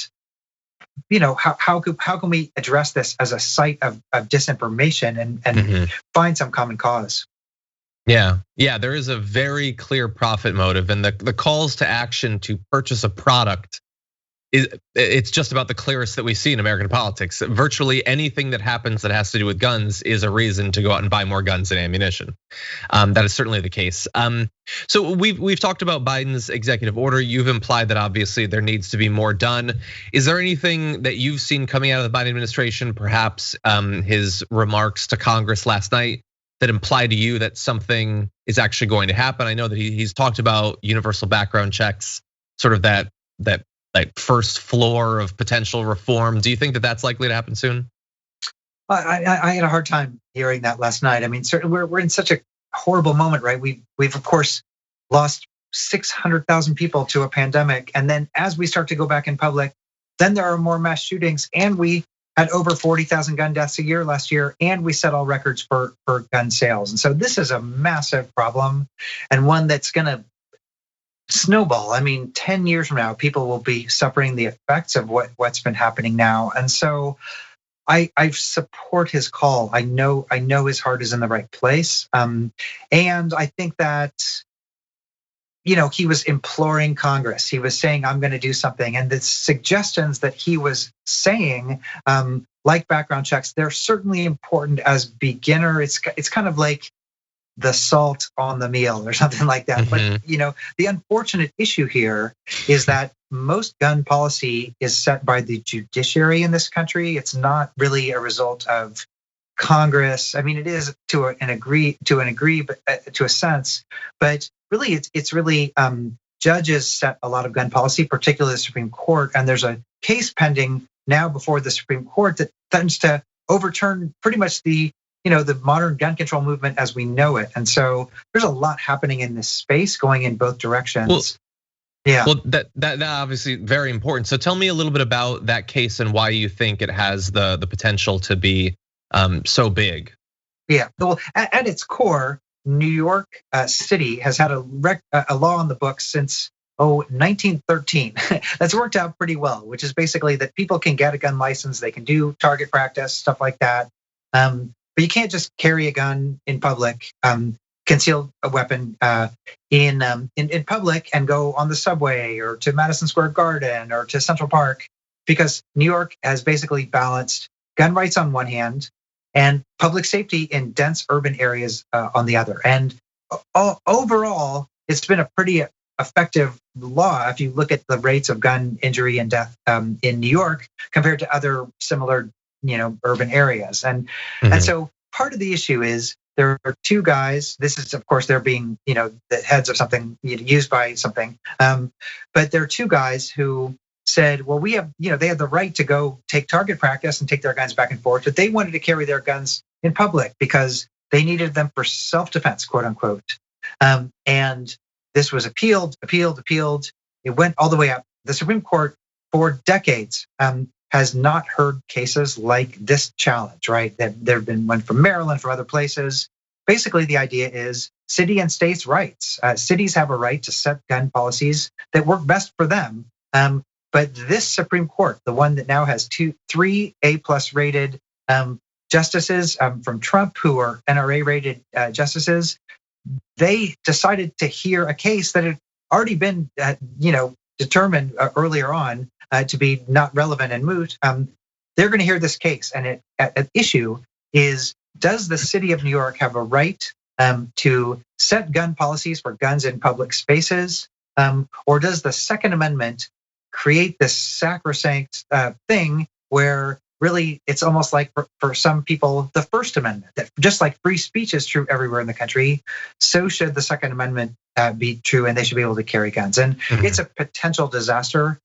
K: how can we address this as a site of disinformation and find some common cause.
A: Yeah, there is a very clear profit motive, and the calls to action to purchase a product it's just about the clearest that we see in American politics. Virtually anything that happens that has to do with guns is a reason to go out and buy more guns and ammunition. That is certainly the case. So we've talked about Biden's executive order. You've implied that obviously there needs to be more done. Is there anything that you've seen coming out of the Biden administration, perhaps his remarks to Congress last night, that imply to you that something is actually going to happen? I know that he's talked about universal background checks, sort of that first floor of potential reform. Do you think that that's likely to happen soon?
K: I had a hard time hearing that last night. I mean, certainly we're in such a horrible moment, right? We've of course lost 600,000 people to a pandemic, and then as we start to go back in public, then there are more mass shootings, and we had over 40,000 gun deaths a year last year, and we set all records for gun sales. And so this is a massive problem, and one that's going to snowball. I mean, 10 years from now, people will be suffering the effects of what's been happening now. And so I support his call. I know his heart is in the right place. And I think that, he was imploring Congress. He was saying, I'm going to do something. And the suggestions that he was saying, like background checks, they're certainly important as beginner. It's kind of like the salt on the meal or something like that. Mm-hmm. But the unfortunate issue here is that most gun policy is set by the judiciary in this country. It's not really a result of Congress. I mean, it is to an degree, but to a sense. But really, it's really judges set a lot of gun policy, particularly the Supreme Court. And there's a case pending now before the Supreme Court that threatens to overturn pretty much the modern gun control movement as we know it. And so there's a lot happening in this space going in both directions.
A: Well,
K: yeah.
A: Well, that obviously very important. So tell me a little bit about that case and why you think it has the potential to be so big.
K: Yeah. Well, at its core, New York City has had a law on the books since 1913. That's worked out pretty well, which is basically that people can get a gun license, they can do target practice, stuff like that. But you can't just carry a gun in public, conceal a weapon in public and go on the subway or to Madison Square Garden or to Central Park, because New York has basically balanced gun rights on one hand and public safety in dense urban areas on the other. And overall, it's been a pretty effective law if you look at the rates of gun injury and death in New York compared to other similar urban areas. And so part of the issue is there are two guys. This is, of course, they're being, the heads of something used by something. But there are two guys who said, well, we have, they had the right to go take target practice and take their guns back and forth, but they wanted to carry their guns in public because they needed them for self-defense, quote unquote. And this was appealed. It went all the way up. The Supreme Court for decades has not heard cases like this challenge, right? There have been one from Maryland, from other places. Basically, the idea is city and states' rights. Cities have a right to set gun policies that work best for them. But this Supreme Court, the one that now has three A+ rated justices from Trump, who are NRA rated justices, they decided to hear a case that had already been, determined earlier on to be not relevant and moot. They're going to hear this case, and at issue is, does the city of New York have a right to set gun policies for guns in public spaces, or does the Second Amendment create this sacrosanct thing where really it's almost like for some people the First Amendment, that just like free speech is true everywhere in the country, so should the Second Amendment be true, and they should be able to carry guns. And it's a potential disaster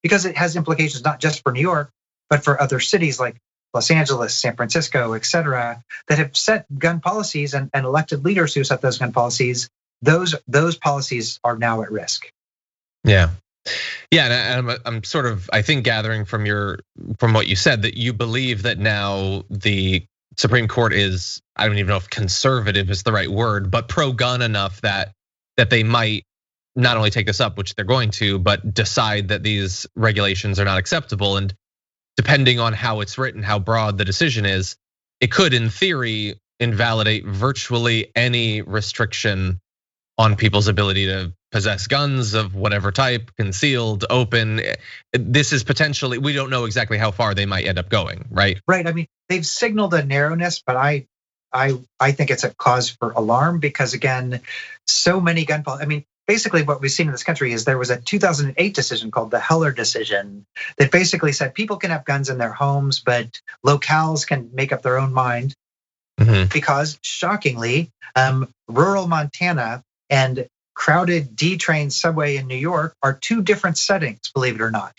K: because it has implications not just for New York, but for other cities like Los Angeles, San Francisco, et cetera, that have set gun policies and elected leaders who set those gun policies. Those policies are now at risk.
A: Yeah. And I'm sort of, I think, gathering from what you said that you believe that now the Supreme Court is, I don't even know if conservative is the right word, but pro-gun enough that they might not only take this up, which they're going to, but decide that these regulations are not acceptable. And depending on how it's written, how broad the decision is, it could, in theory, invalidate virtually any restriction on people's ability to possess guns of whatever type, concealed, open. This is potentially, we don't know exactly how far they might end up going, right?
K: Right. I mean, they've signaled a narrowness, but I think it's a cause for alarm because, again, so many gun policies. I mean, basically what we've seen in this country is there was a 2008 decision called the Heller decision that basically said people can have guns in their homes, but locales can make up their own mind. Because shockingly, rural Montana and crowded D-train subway in New York are two different settings, believe it or not.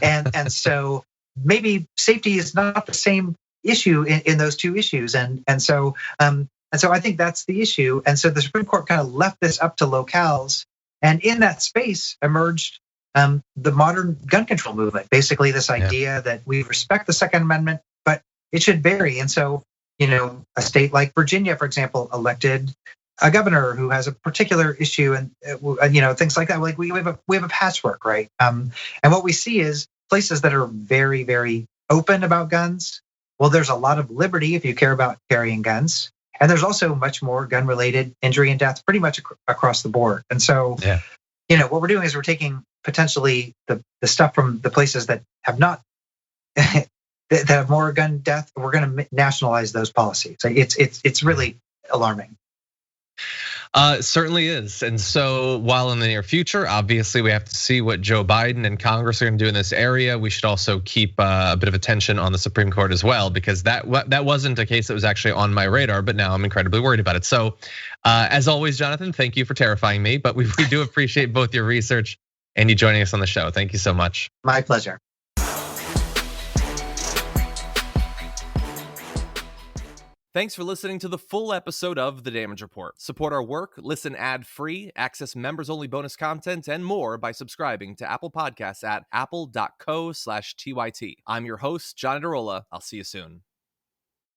K: And so maybe safety is not the same issue in those two issues. And so I think that's the issue. And so the Supreme Court kind of left this up to locales, and in that space emerged the modern gun control movement. Basically, this idea that we respect the Second Amendment, but it should vary. And so, a state like Virginia, for example, elected a governor who has a particular issue, and things like that. Like we have a patchwork, right? And what we see is places that are very, very open about guns. Well, there's a lot of liberty if you care about carrying guns, and there's also much more gun-related injury and death pretty much across the board. And so, what we're doing is we're taking potentially the stuff from the places that have not that have more gun death. We're going to nationalize those policies. So it's really alarming.
A: Certainly is. And so while in the near future, obviously we have to see what Joe Biden and Congress are going to do in this area. We should also keep a bit of attention on the Supreme Court as well, because that wasn't a case that was actually on my radar, but now I'm incredibly worried about it. So as always, Jonathan, thank you for terrifying me, but we do appreciate both your research and you joining us on the show. Thank you so much.
K: My pleasure.
A: Thanks for listening to the full episode of The Damage Report. Support our work, listen ad-free, access members-only bonus content, and more by subscribing to Apple Podcasts at apple.co/TYT. I'm your host, John Adarola. I'll see you soon.